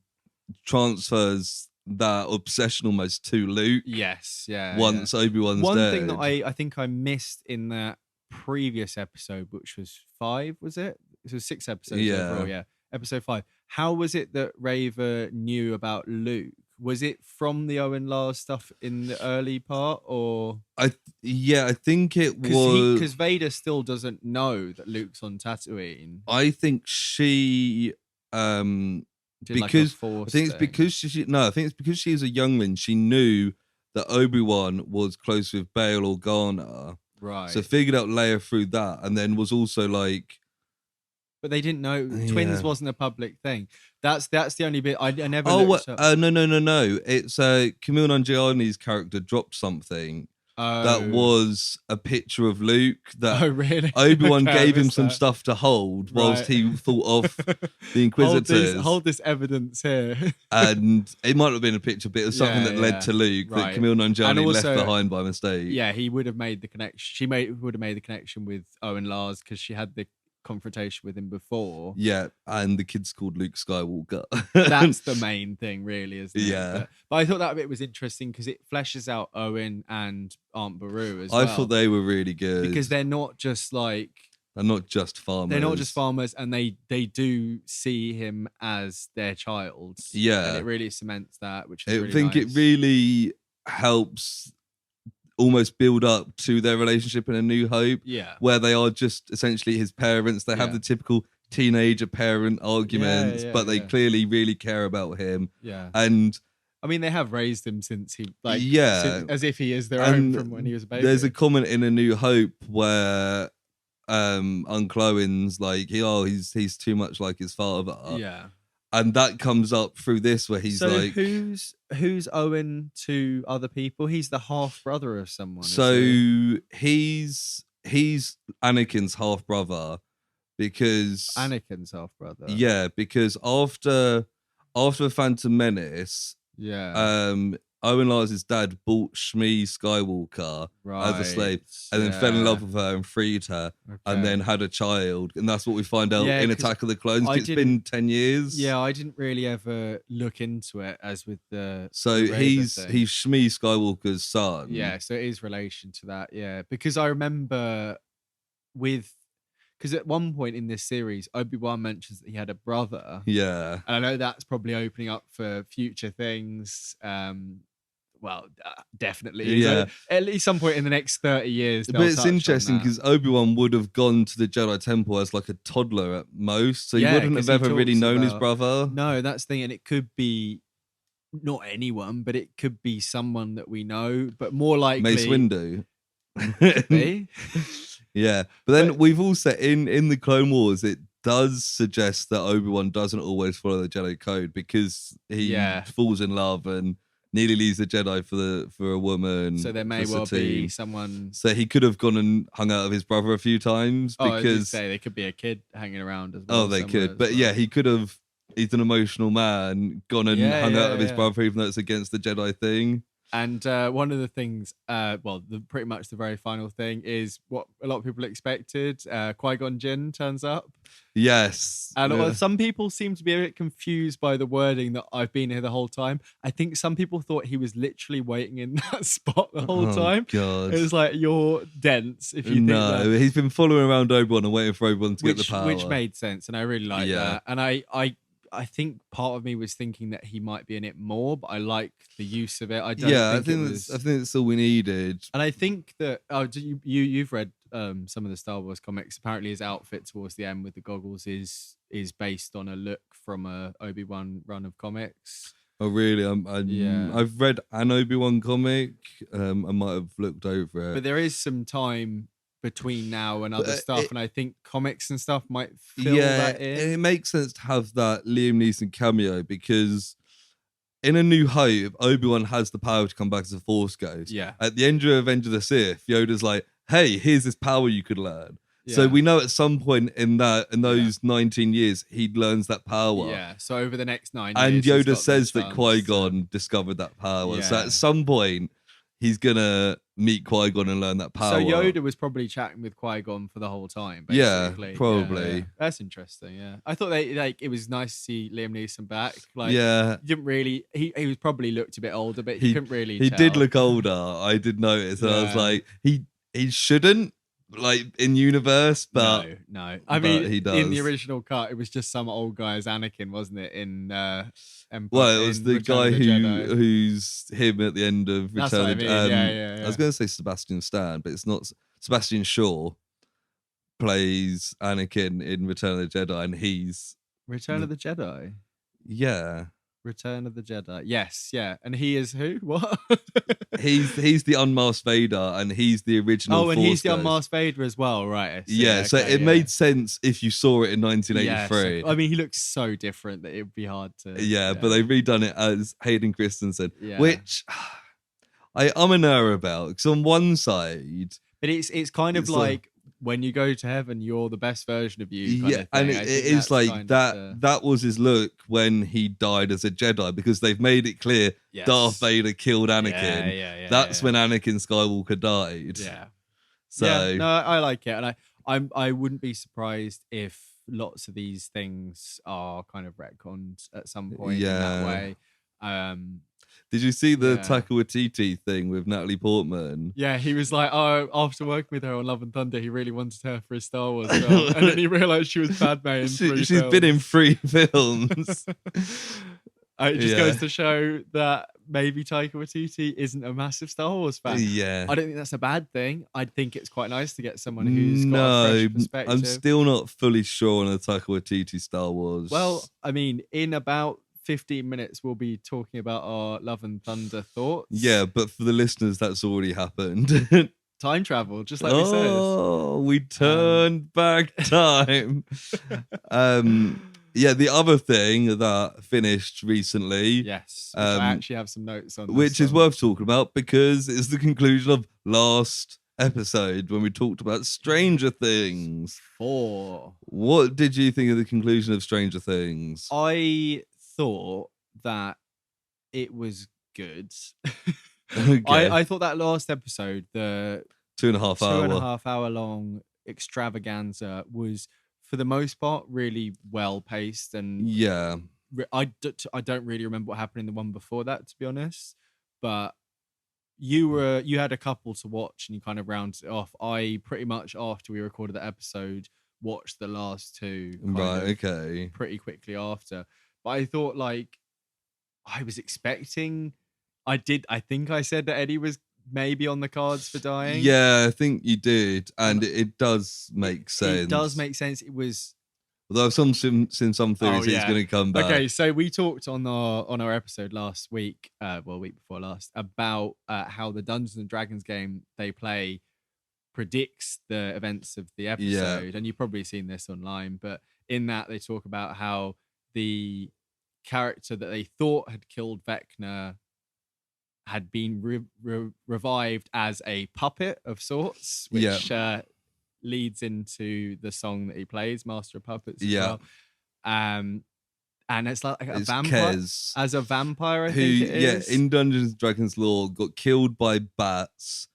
transfers that obsession almost to Luke. Yes, yeah. Once Obi-Wan's One dead. thing that I think I missed in that previous episode, which was 5, was it? It was 6 episodes overall, yeah. Episode 5. How was it that Raver knew about Luke? Was it from the Owen Lars stuff in the early part, or I think it was because Vader still doesn't know that Luke's on Tatooine. I think she because I think it's because I think it's because she was a youngling. She knew that Obi-Wan was close with Bail Organa, right? So figured out Leia through that, and then was also like. But they didn't know twins wasn't a public thing. That's the only bit I never. No. It's Camille Nanjiani's character dropped something that was a picture of Luke that really? Obi-Wan gave him some stuff to hold whilst he thought of the Inquisitors. hold this evidence here. And it might have been a picture, but it was something that led to Luke that Camille Nanjiani left behind by mistake. Yeah, he would have made the connection. Would have made the connection with Owen Lars because she had the confrontation with him before. Yeah, and the kid's called Luke Skywalker. That's the main thing, really, isn't it? Yeah. But I thought that bit was interesting because it fleshes out Owen and Aunt Beru as well. I thought they were really good. Because they're not just like... They're not just farmers. They're not just farmers, and they do see him as their child. Yeah. And it really cements that, which is really think nice. it really helps almost build up to their relationship in A New Hope, where they are just essentially his parents. They have the typical teenager parent arguments, but they clearly really care about him. Yeah, and I mean they have raised him since he as if he is their own from when he was a baby. There's a comment in A New Hope where Uncle Owen's like, he's too much like his father. Yeah. And that comes up through this where he's like, who's Owen to other people? He's the half brother of someone. So he's Anakin's half brother because Anakin's half brother. Yeah, because after Phantom Menace, Owen Lars' dad bought Shmi Skywalker as a slave and then fell in love with her and freed her and then had a child. And that's what we find out in Attack of the Clones. It's been 10 years. Yeah, I didn't really ever look into it as with the... So he's Shmi Skywalker's son. Yeah, so it is relation to that, yeah. Because I remember because at one point in this series, Obi-Wan mentions that he had a brother. Yeah. And I know that's probably opening up for future things. Definitely. Yeah. So at least some point in the next 30 years. But it's interesting because Obi-Wan would have gone to the Jedi Temple as like a toddler at most. So he wouldn't have ever really known his brother. No, that's the thing. And it could be not anyone, but it could be someone that we know, but more likely... Mace Windu. Could be. Yeah, but then we've also in the Clone Wars, it does suggest that Obi-Wan doesn't always follow the Jedi code because he falls in love and nearly leaves the Jedi for a woman. So there may well be someone. So he could have gone and hung out with his brother a few times because they could be a kid hanging around as well. Oh, they could, but yeah, he could have. He's an emotional man, gone and hung out with his brother, even though it's against the Jedi thing. And one of the things, pretty much the very final thing is what a lot of people expected. Qui-Gon Jinn turns up. Yes. And some people seem to be a bit confused by the wording that I've been here the whole time. I think some people thought he was literally waiting in that spot the whole time. God. It was like, you're dense if you think that. No, he's been following around Obi-Wan and waiting for Obi-Wan to get the power. Which made sense, and I really like that. And I I think part of me was thinking that he might be in it more, but I like the use of it. I think that's all we needed. And I think that you've read some of the Star Wars comics. Apparently, his outfit towards the end with the goggles is based on a look from a Obi Wan run of comics. Oh really? I've read an Obi Wan comic. I might have looked over it, but there is some time between now and other stuff, and I think comics and stuff might fill that in. It makes sense to have that Liam Neeson cameo because in A New Hope, Obi-Wan has the power to come back as a Force ghost. Yeah. At the end of Revenge of the Sith, Yoda's like, "Hey, here's this power you could learn." Yeah. So we know at some point in those 19 years, he learns that power. Yeah. So over the next 9 years, and Yoda says that Qui-Gon discovered that power. Yeah. So at some point, he's gonna meet Qui-Gon and learn that power. So Yoda was probably chatting with Qui-Gon for the whole time, basically. Yeah, probably. Yeah. That's interesting, yeah. I thought it was nice to see Liam Neeson back. Didn't really he was probably looked a bit older, but he couldn't really He tell. did look older, I did notice. And I was like, he shouldn't, in universe, but no. I mean, he does. In the original cut, it was just some old guy as Anakin, wasn't it? In Empire. Well, it was the guy who's him at the end of Return of the Jedi. I was going to say Sebastian Stan, but it's not. Sebastian Shaw plays Anakin in Return of the Jedi, and he's Return of the Jedi. Yeah. Return of the Jedi. Yes, yeah. And he is who? What? he's the unmasked Vader, and he's the original. Oh, and Force he's the ghost. Unmasked Vader as well, right? Yeah, so it made sense if you saw it in 1983. I mean, he looks so different that it would be hard to. Yeah, but they've redone it as Hayden Christensen, which I'm a nerd about. Because on one side, but it's kind of like when you go to heaven, you're the best version of you. Kind of thing. And it is like that. That was his look when he died as a Jedi, because they've made it clear Darth Vader killed Anakin. That's when Anakin Skywalker died. Yeah. So no, I like it, and I wouldn't be surprised if lots of these things are kind of retconned at some point in that way. Did you see the Taika Waititi thing with Natalie Portman? Yeah, he was like, oh, after working with her on Love and Thunder, he really wanted her for his Star Wars film. And then he realised she was Padme in 3 films. She's been in 3 films. It just goes to show that maybe Taika Waititi isn't a massive Star Wars fan. Yeah. I don't think that's a bad thing. I think it's quite nice to get someone who's got a fresh perspective. I'm still not fully sure on the Taika Waititi Star Wars. Well, I mean, in about 15 minutes we'll be talking about our Love and Thunder thoughts. Yeah, but for the listeners, that's already happened. Time travel, just like we said. Oh, we turned back time. The other thing that finished recently. Yes, I actually have some notes on this, which is worth talking about because it's the conclusion of last episode when we talked about Stranger Things 4. What did you think of the conclusion of Stranger Things? I thought that it was good. Okay. I thought that last episode, the 2.5 hour long extravaganza, was for the most part really well paced, and I don't really remember what happened in the one before that, to be honest. But you had a couple to watch and you kind of rounded it off. I pretty much, after we recorded that episode, watched the last 2 pretty quickly after. But I thought, I was expecting. I think I said that Eddie was maybe on the cards for dying. Yeah, I think you did, and it does make sense. It does make sense. It was. Although I've seen some theories he's going to come back. Okay, so we talked on our episode last week, week before last, about how the Dungeons and Dragons game they play predicts the events of the episode, and you've probably seen this online. But in that, they talk about how the character that they thought had killed Vecna had been revived as a puppet of sorts, which leads into the song that he plays, Master of Puppets. As well. And it's like a vampire. Kez, as a vampire, I think it is. In Dungeons and Dragons lore, got killed by bats.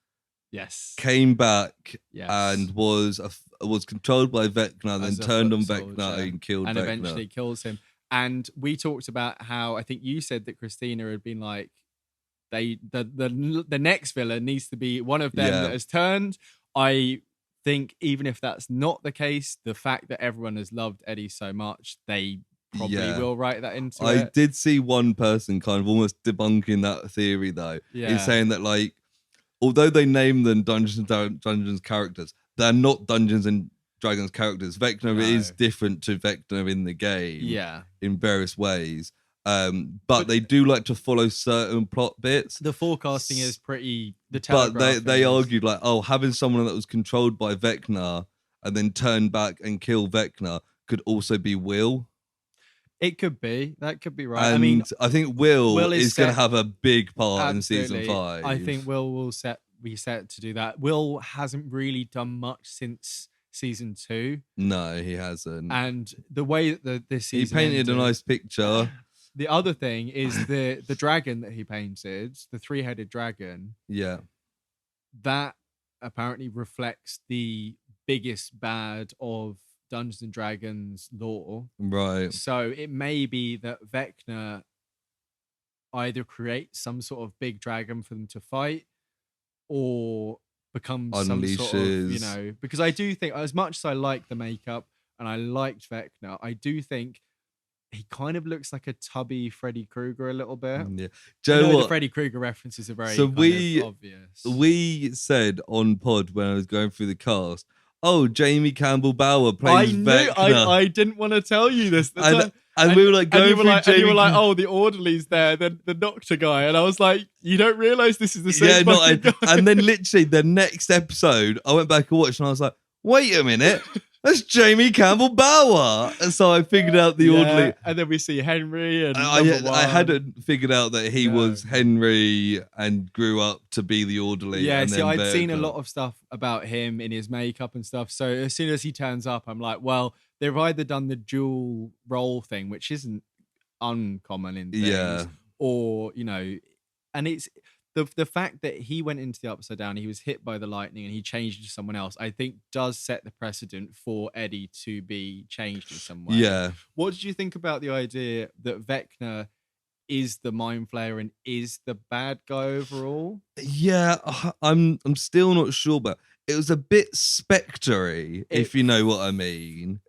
Yes. Came back and was controlled by Vecna, then turned on Vecna and killed Vecna. And eventually kills him. And we talked about how, I think you said that Christina had been like, the next villain needs to be one of them that has turned. I think even if that's not the case, the fact that everyone has loved Eddie so much, they probably will write that into I it. did see one person kind of almost debunking that theory, though. Yeah. He's saying that, like, although they name them Dungeons and Dragons characters, they're not Dungeons and Dragons characters. Vecna is different to Vecna in the game in various ways. But they do like to follow certain plot bits. The forecasting is pretty... But they argued, like, having someone that was controlled by Vecna and then turn back and kill Vecna could also be Will. It could be. That could be right. And I mean, I think Will is going to have a big part in absolutely. season 5. I think Will be set to do that. Will hasn't really done much since season 2. No, he hasn't. And the way that this season he painted a nice picture. The other thing is the dragon that he painted, the 3-headed dragon. Yeah. That apparently reflects the biggest bad of Dungeons and Dragons lore. Right. So it may be that Vecna either creates some sort of big dragon for them to fight or becomes some sort of, because I do think, as much as I like the makeup and I liked Vecna, I do think he kind of looks like a tubby Freddy Krueger a little bit. Yeah. Joe, the Freddy Krueger references are very obvious. We said on pod when I was going through the cast, Jamie Campbell Bower plays Vecna. I didn't want to tell you this. And we were like going through and you were like, the orderly's there, the doctor guy. And I was like, you don't realise this is the same guy. And then literally the next episode, I went back and watched and I was like, wait a minute. That's Jamie Campbell Bower. And so I figured out the orderly. And then we see Henry. And I hadn't figured out that he was Henry and grew up to be the orderly. Yeah, and I'd seen a lot of stuff about him in his makeup and stuff. So as soon as he turns up, I'm like, well, they've either done the dual role thing, which isn't uncommon in things, or, and it's the fact that he went into the Upside Down, he was hit by the lightning and he changed to someone else, I think does set the precedent for Eddie to be changed in some way. Yeah. What did you think about the idea that Vecna is the Mind Flayer and is the bad guy overall? Yeah, I'm still not sure, but it was a bit spectre-y, if you know what I mean.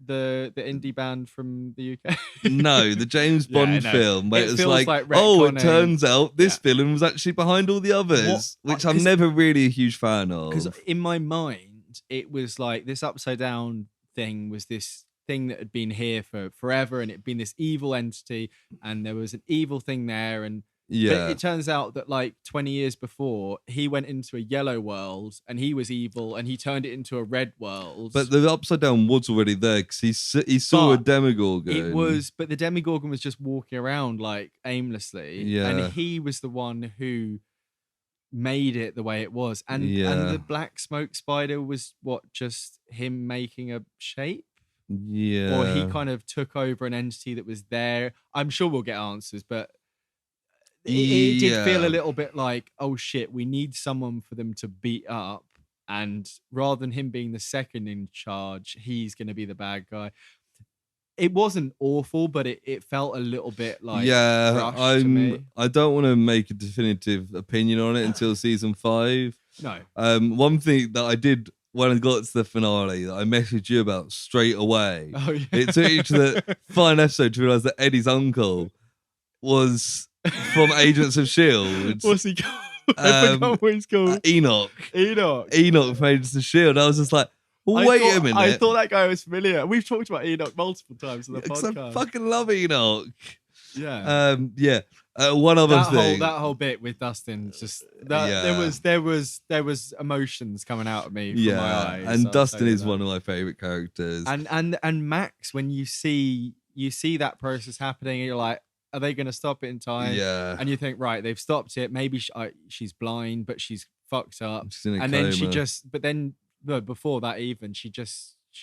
The indie band from the UK? No, the James Bond film where it was like it turns out this villain was actually behind all the others, which I'm never really a huge fan of. Because in my mind, it was like this Upside Down thing was this thing that had been here for forever and it had been this evil entity and there was an evil thing there and but it turns out that like 20 years before he went into a yellow world and he was evil and he turned it into a red world. But the Upside Down was already there because he saw a Demogorgon. But the Demogorgon was just walking around like aimlessly. Yeah. And he was the one who made it the way it was. And the black smoke spider was just him making a shape? Yeah. Or he kind of took over an entity that was there. I'm sure we'll get answers, but it did feel a little bit like, oh shit, we need someone for them to beat up. And rather than him being the second in charge, he's going to be the bad guy. It wasn't awful, but it felt a little bit like rushed to me. I don't want to make a definitive opinion on it until season 5. No. One thing that I did when I got to the finale that I messaged you about straight away. Oh, yeah. It took you to the final episode to realise that Eddie's uncle was from Agents of S.H.I.E.L.D. What's he called? I forgot what he's called. Enoch from Agents of S.H.I.E.L.D. I was just like, wait a minute. I thought that guy was familiar. We've talked about Enoch multiple times on the podcast. I fucking love Enoch. Yeah. One other thing. That whole bit with Dustin, there was emotions coming out of me from my eyes. And Dustin is one of my favourite characters. And Max, when you see that process happening, and you're like, are they going to stop it in time? Yeah. And you think, right, they've stopped it. Maybe she's blind, but she's fucked up. She's in a and coma. then before that even, she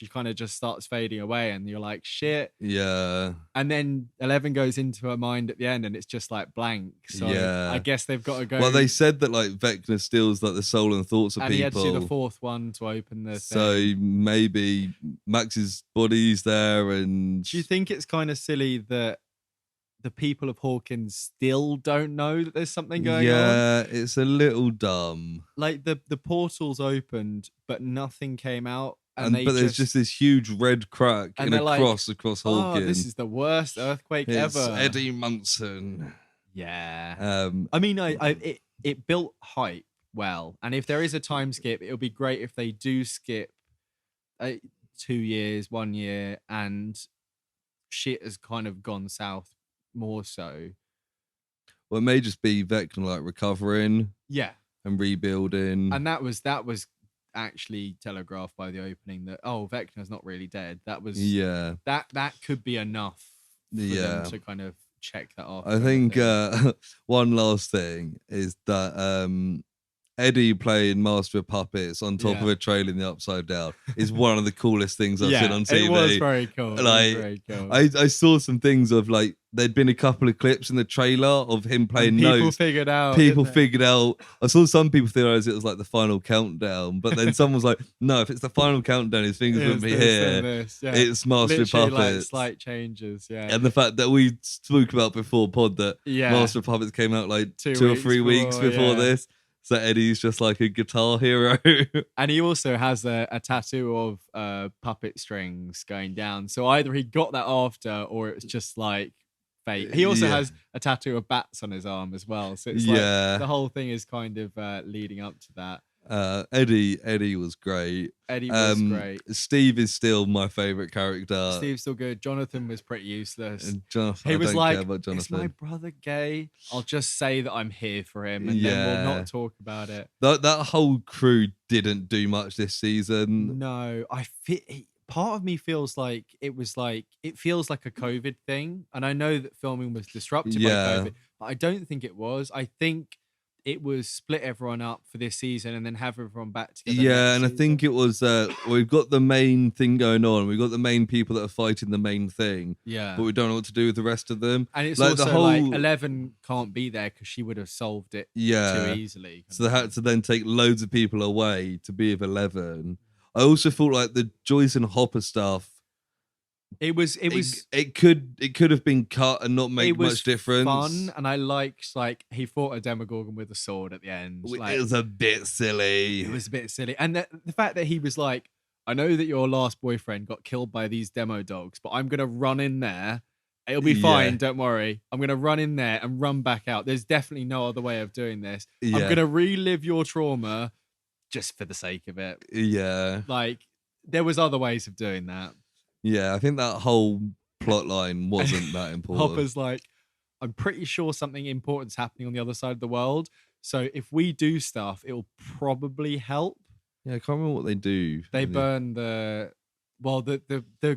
kind of just starts fading away and you're like, shit. Yeah. And then 11 goes into her mind at the end and it's just like blank. So I guess they've got to go. Well, they said that like Vecna steals like the soul and thoughts of people. And he had to do the fourth one to open the thing. So maybe Max's body's there and... Do you think it's kind of silly that the people of Hawkins still don't know that there's something going on? Yeah, it's a little dumb. Like the portals opened, but nothing came out but there's just this huge red crack in a cross across Hawkins. Oh, this is the worst earthquake ever. Eddie Munson. Yeah. I mean, it built hype well, and if there is a time skip, it'll be great if they do skip 2 years, 1 year, and shit has kind of gone south more so. Well, it may just be Vecna like recovering, and rebuilding, and that was actually telegraphed by the opening that Vecna's not really dead. That was that could be enough for them to kind of check that off. I think one last thing is that Eddie playing Master of Puppets on top of a trailer in the Upside Down is one of the coolest things I've seen on TV. It was very cool. I saw some things of like there'd been a couple of clips in the trailer of him playing notes. People figured out. I saw some people theorize it was like the final countdown, but then someone was like, "No, if it's the final countdown, his fingers wouldn't be here. It's Master of Puppets." Like slight changes, And the fact that we spoke about before pod that Master of Puppets came out like 2 or 3 weeks before this. So Eddie's just like a guitar hero. And he also has a tattoo of puppet strings going down. So either he got that after or it's just like fake. He also has a tattoo of bats on his arm as well. So it's like the whole thing is kind of leading up to that. Eddie was great. Eddie was great. Steve is still my favorite character. Steve's still good. Jonathan was pretty useless. Jonathan, he was like, "Is my brother gay? I'll just say that I'm here for him, and then we'll not talk about it." That whole crew didn't do much this season. No, part of me feels like it feels like a COVID thing, and I know that filming was disrupted by COVID, but I don't think it was. I think it was split everyone up for this season and then have everyone back together. Yeah, and I think it was we've got the main thing going on. We've got the main people that are fighting the main thing. Yeah. But we don't know what to do with the rest of them. And it's like also like 11 can't be there because she would have solved it too easily. So they had to then take loads of people away to be with 11. I also thought like the Joyce and Hopper stuff. It could have been cut and not make much difference. Fun, and I liked like he fought a Demogorgon with a sword at the end. It was a bit silly. It was a bit silly, and the fact that he was like, "I know that your last boyfriend got killed by these demo dogs, but I'm gonna run in there. It'll be fine. Don't worry. I'm gonna run in there and run back out. There's definitely no other way of doing this. I'm gonna relive your trauma just for the sake of it. Yeah, like there was other ways of doing that." Yeah, I think that whole plot line wasn't that important. Hopper's like, I'm pretty sure something important's happening on the other side of the world. So if we do stuff, it'll probably help. Yeah, I can't remember what they do. They burn the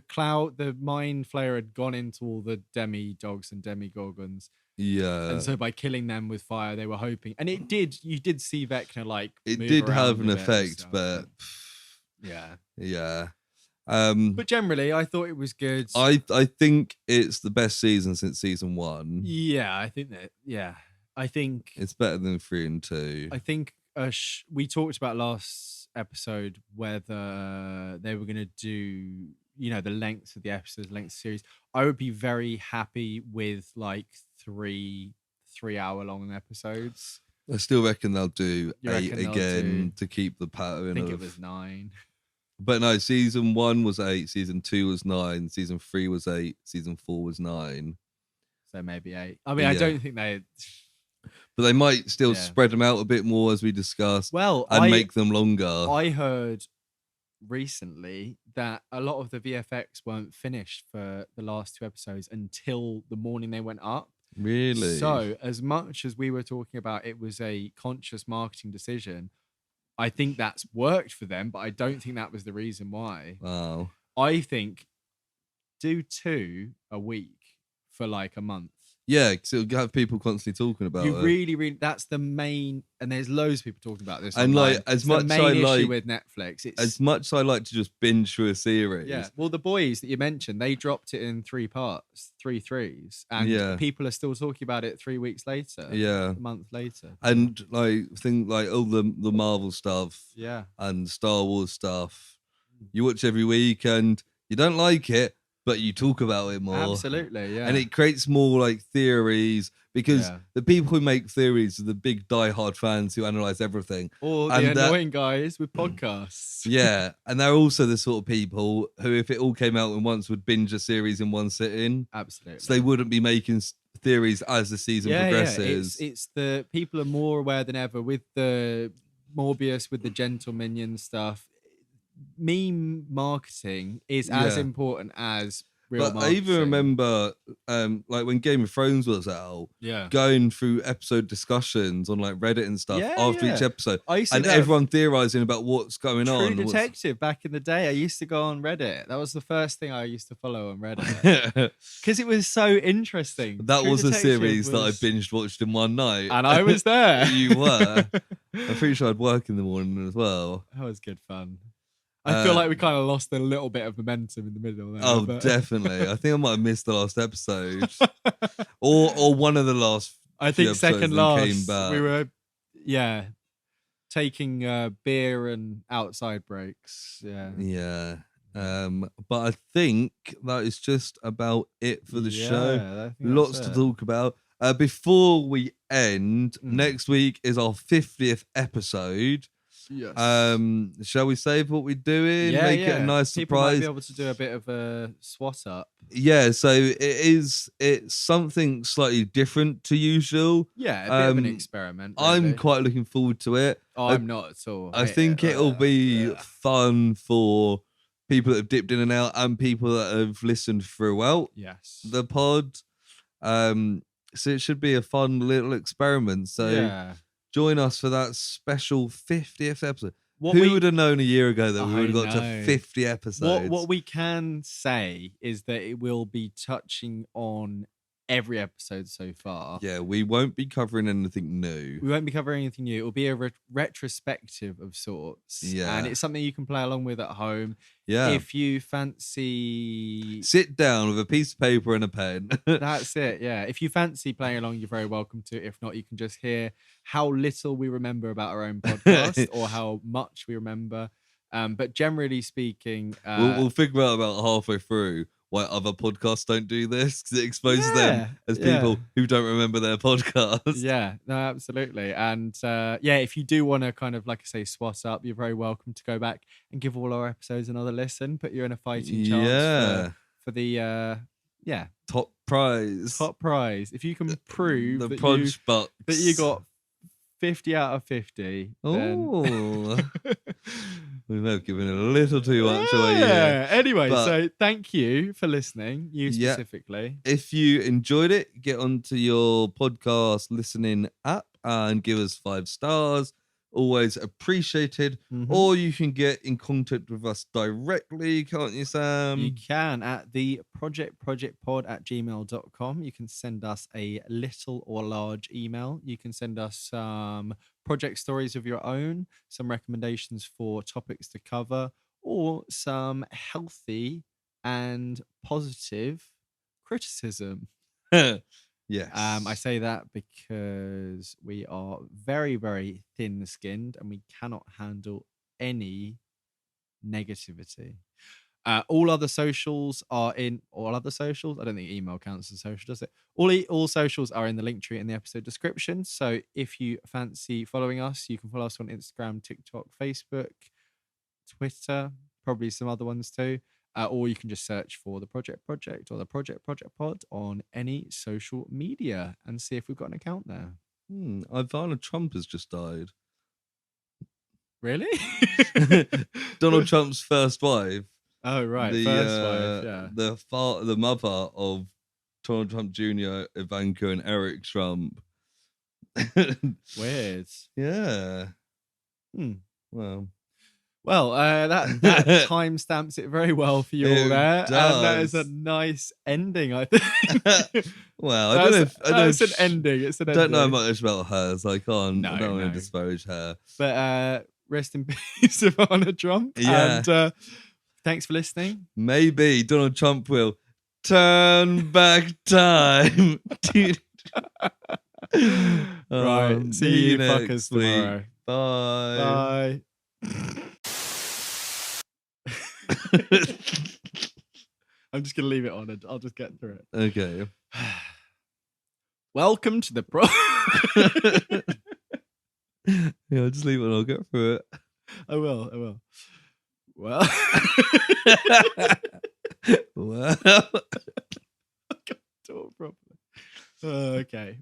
cloud, the mind flayer had gone into all the demi-dogs and demigorgons. Yeah. And so by killing them with fire, they were hoping. And you did see Vecna like it did have an effect, but yeah. But generally, I thought it was good. I think it's the best season since season 1. Yeah, I think that. Yeah, I think it's better than 3 and 2. I think we talked about last episode whether they were going to do, the lengths of the episodes, length of the series. I would be very happy with like 3-hour long episodes. I still reckon they'll do 8 again to keep the pattern. I think it was 9. But no, season 1 was 8, season 2 was 9, season 3 was 8, season 4 was 9. So maybe 8. I mean, I don't think they... But they might still spread them out a bit more as we discussed. And make them longer. I heard recently that a lot of the VFX weren't finished for the last 2 episodes until the morning they went up. Really? So as much as we were talking about it was a conscious marketing decision, I think that's worked for them, but I don't think that was the reason why. Wow. I think do 2 a week for like a month. Yeah, because it'll have people constantly talking about it. Really, that's the main, and there's loads of people talking about this. And online. like, as much the main I issue like with Netflix, as much I like to just binge through a series. Yeah. Well, The Boys that you mentioned, they dropped it in 3 parts, 3 threes, and people are still talking about it 3 weeks later. Yeah, a month later. And like things like all the Marvel stuff. Yeah. And Star Wars stuff. You watch every week, and you don't like it. but you talk about it more. Absolutely, yeah. And it creates more like theories because the people who make theories are the big diehard fans who analyze everything. Or the annoying guys with podcasts. Yeah. And they're also the sort of people who, if it all came out at once, would binge a series in one sitting. Absolutely. So they wouldn't be making theories as the season progresses. Yeah. It's the people are more aware than ever with the Morbius, with the Gentle Minion stuff. Meme marketing is as important as real marketing. I even remember like when Game of Thrones was out, going through episode discussions on like Reddit and stuff after each episode, and everyone theorizing about what's going on. True Detective back in the day, I used to go on Reddit. That was the first thing I used to follow on Reddit because it was so interesting. That was a series that I binge watched in one night, and I was there. You were. I'm pretty sure I'd work in the morning as well. That was good fun. I feel like we kind of lost a little bit of momentum in the middle there. Oh, definitely. I think I might have missed the last episode. or one of the last. I think second last. We were, taking beer and outside breaks. Yeah. Yeah. But I think that is just about it for the show. Lots to talk about. Before we end, next week is our 50th episode. Yes. Shall we save what we're doing? Make it a nice People surprise. Might be able to do a bit of a swat up. Yeah, so it's something slightly different to usual. Yeah, a bit of an experiment. Really. I'm quite looking forward to it. Oh, I'm not at all. I think it'll be fun for people that have dipped in and out and people that have listened throughout the pod. So it should be a fun little experiment. So join us for that special 50th episode. Who would have known a year ago that we would have got to 50 episodes? What we can say is that it will be touching on every episode so far. Yeah, we won't be covering anything new. We won't be covering anything new. It will be a retrospective of sorts. Yeah. And it's something you can play along with at home. Yeah. If you fancy... Sit down with a piece of paper and a pen. That's it, yeah. If you fancy playing along, you're very welcome to. If not, you can just hear how little we remember about our own podcast or how much we remember. But generally speaking... we'll figure out about halfway through why other podcasts don't do this, because it exposes them as people who don't remember their podcast. Yeah, no, absolutely. And if you do want to kind of, like I say, swat up, you're very welcome to go back and give all our episodes another listen. Put you in a fighting chance for the top prize. Top prize. If you can prove the that you got 50 out of 50. Oh. We may have given it a little too much away. Yeah. Anyway, so thank you for listening, you specifically. If you enjoyed it, get onto your podcast listening app and give us 5 stars. Always appreciated. Or you can get in contact with us directly, can't you, Sam? You can at the projectpod@gmail.com. You can send us a little or large email. You can send us some project stories of your own, some recommendations for topics to cover, or some healthy and positive criticism. Yes. I say that because we are very, very thin-skinned and we cannot handle any negativity. All other socials are in... All other socials? I don't think email counts as a social, does it? All socials are in the link tree in the episode description. So if you fancy following us, you can follow us on Instagram, TikTok, Facebook, Twitter, probably some other ones too. Or you can just search for the Project or the Project Pod on any social media and see if we've got an account there. Ivana Trump has just died. Really? Donald Trump's first wife. Oh, right. First wife, yeah. The mother of Donald Trump Jr., Ivanka, and Eric Trump. Weird. Yeah. Well, that timestamps it very well for you all there. Does. And that is a nice ending, I think. Well, I don't know if... It's an ending. It's an ending. I don't know much about her, so I don't want to disparage her. But rest in peace, Ivana Trump. Yeah. And thanks for listening. Maybe Donald Trump will turn back time. Right. See you fuckers tomorrow. Bye. Bye. I'm just gonna leave it on, and I'll just get through it. Okay. Welcome to the Yeah, I'll just leave it and I'll get through it. I will. Well. Well. I can't talk properly. Okay.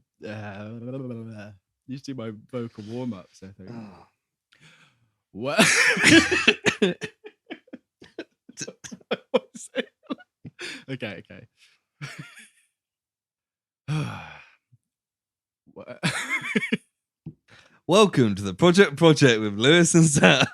Used to do my vocal warm-ups, I think. What? Okay. Welcome to the Project with Lewis and Sam.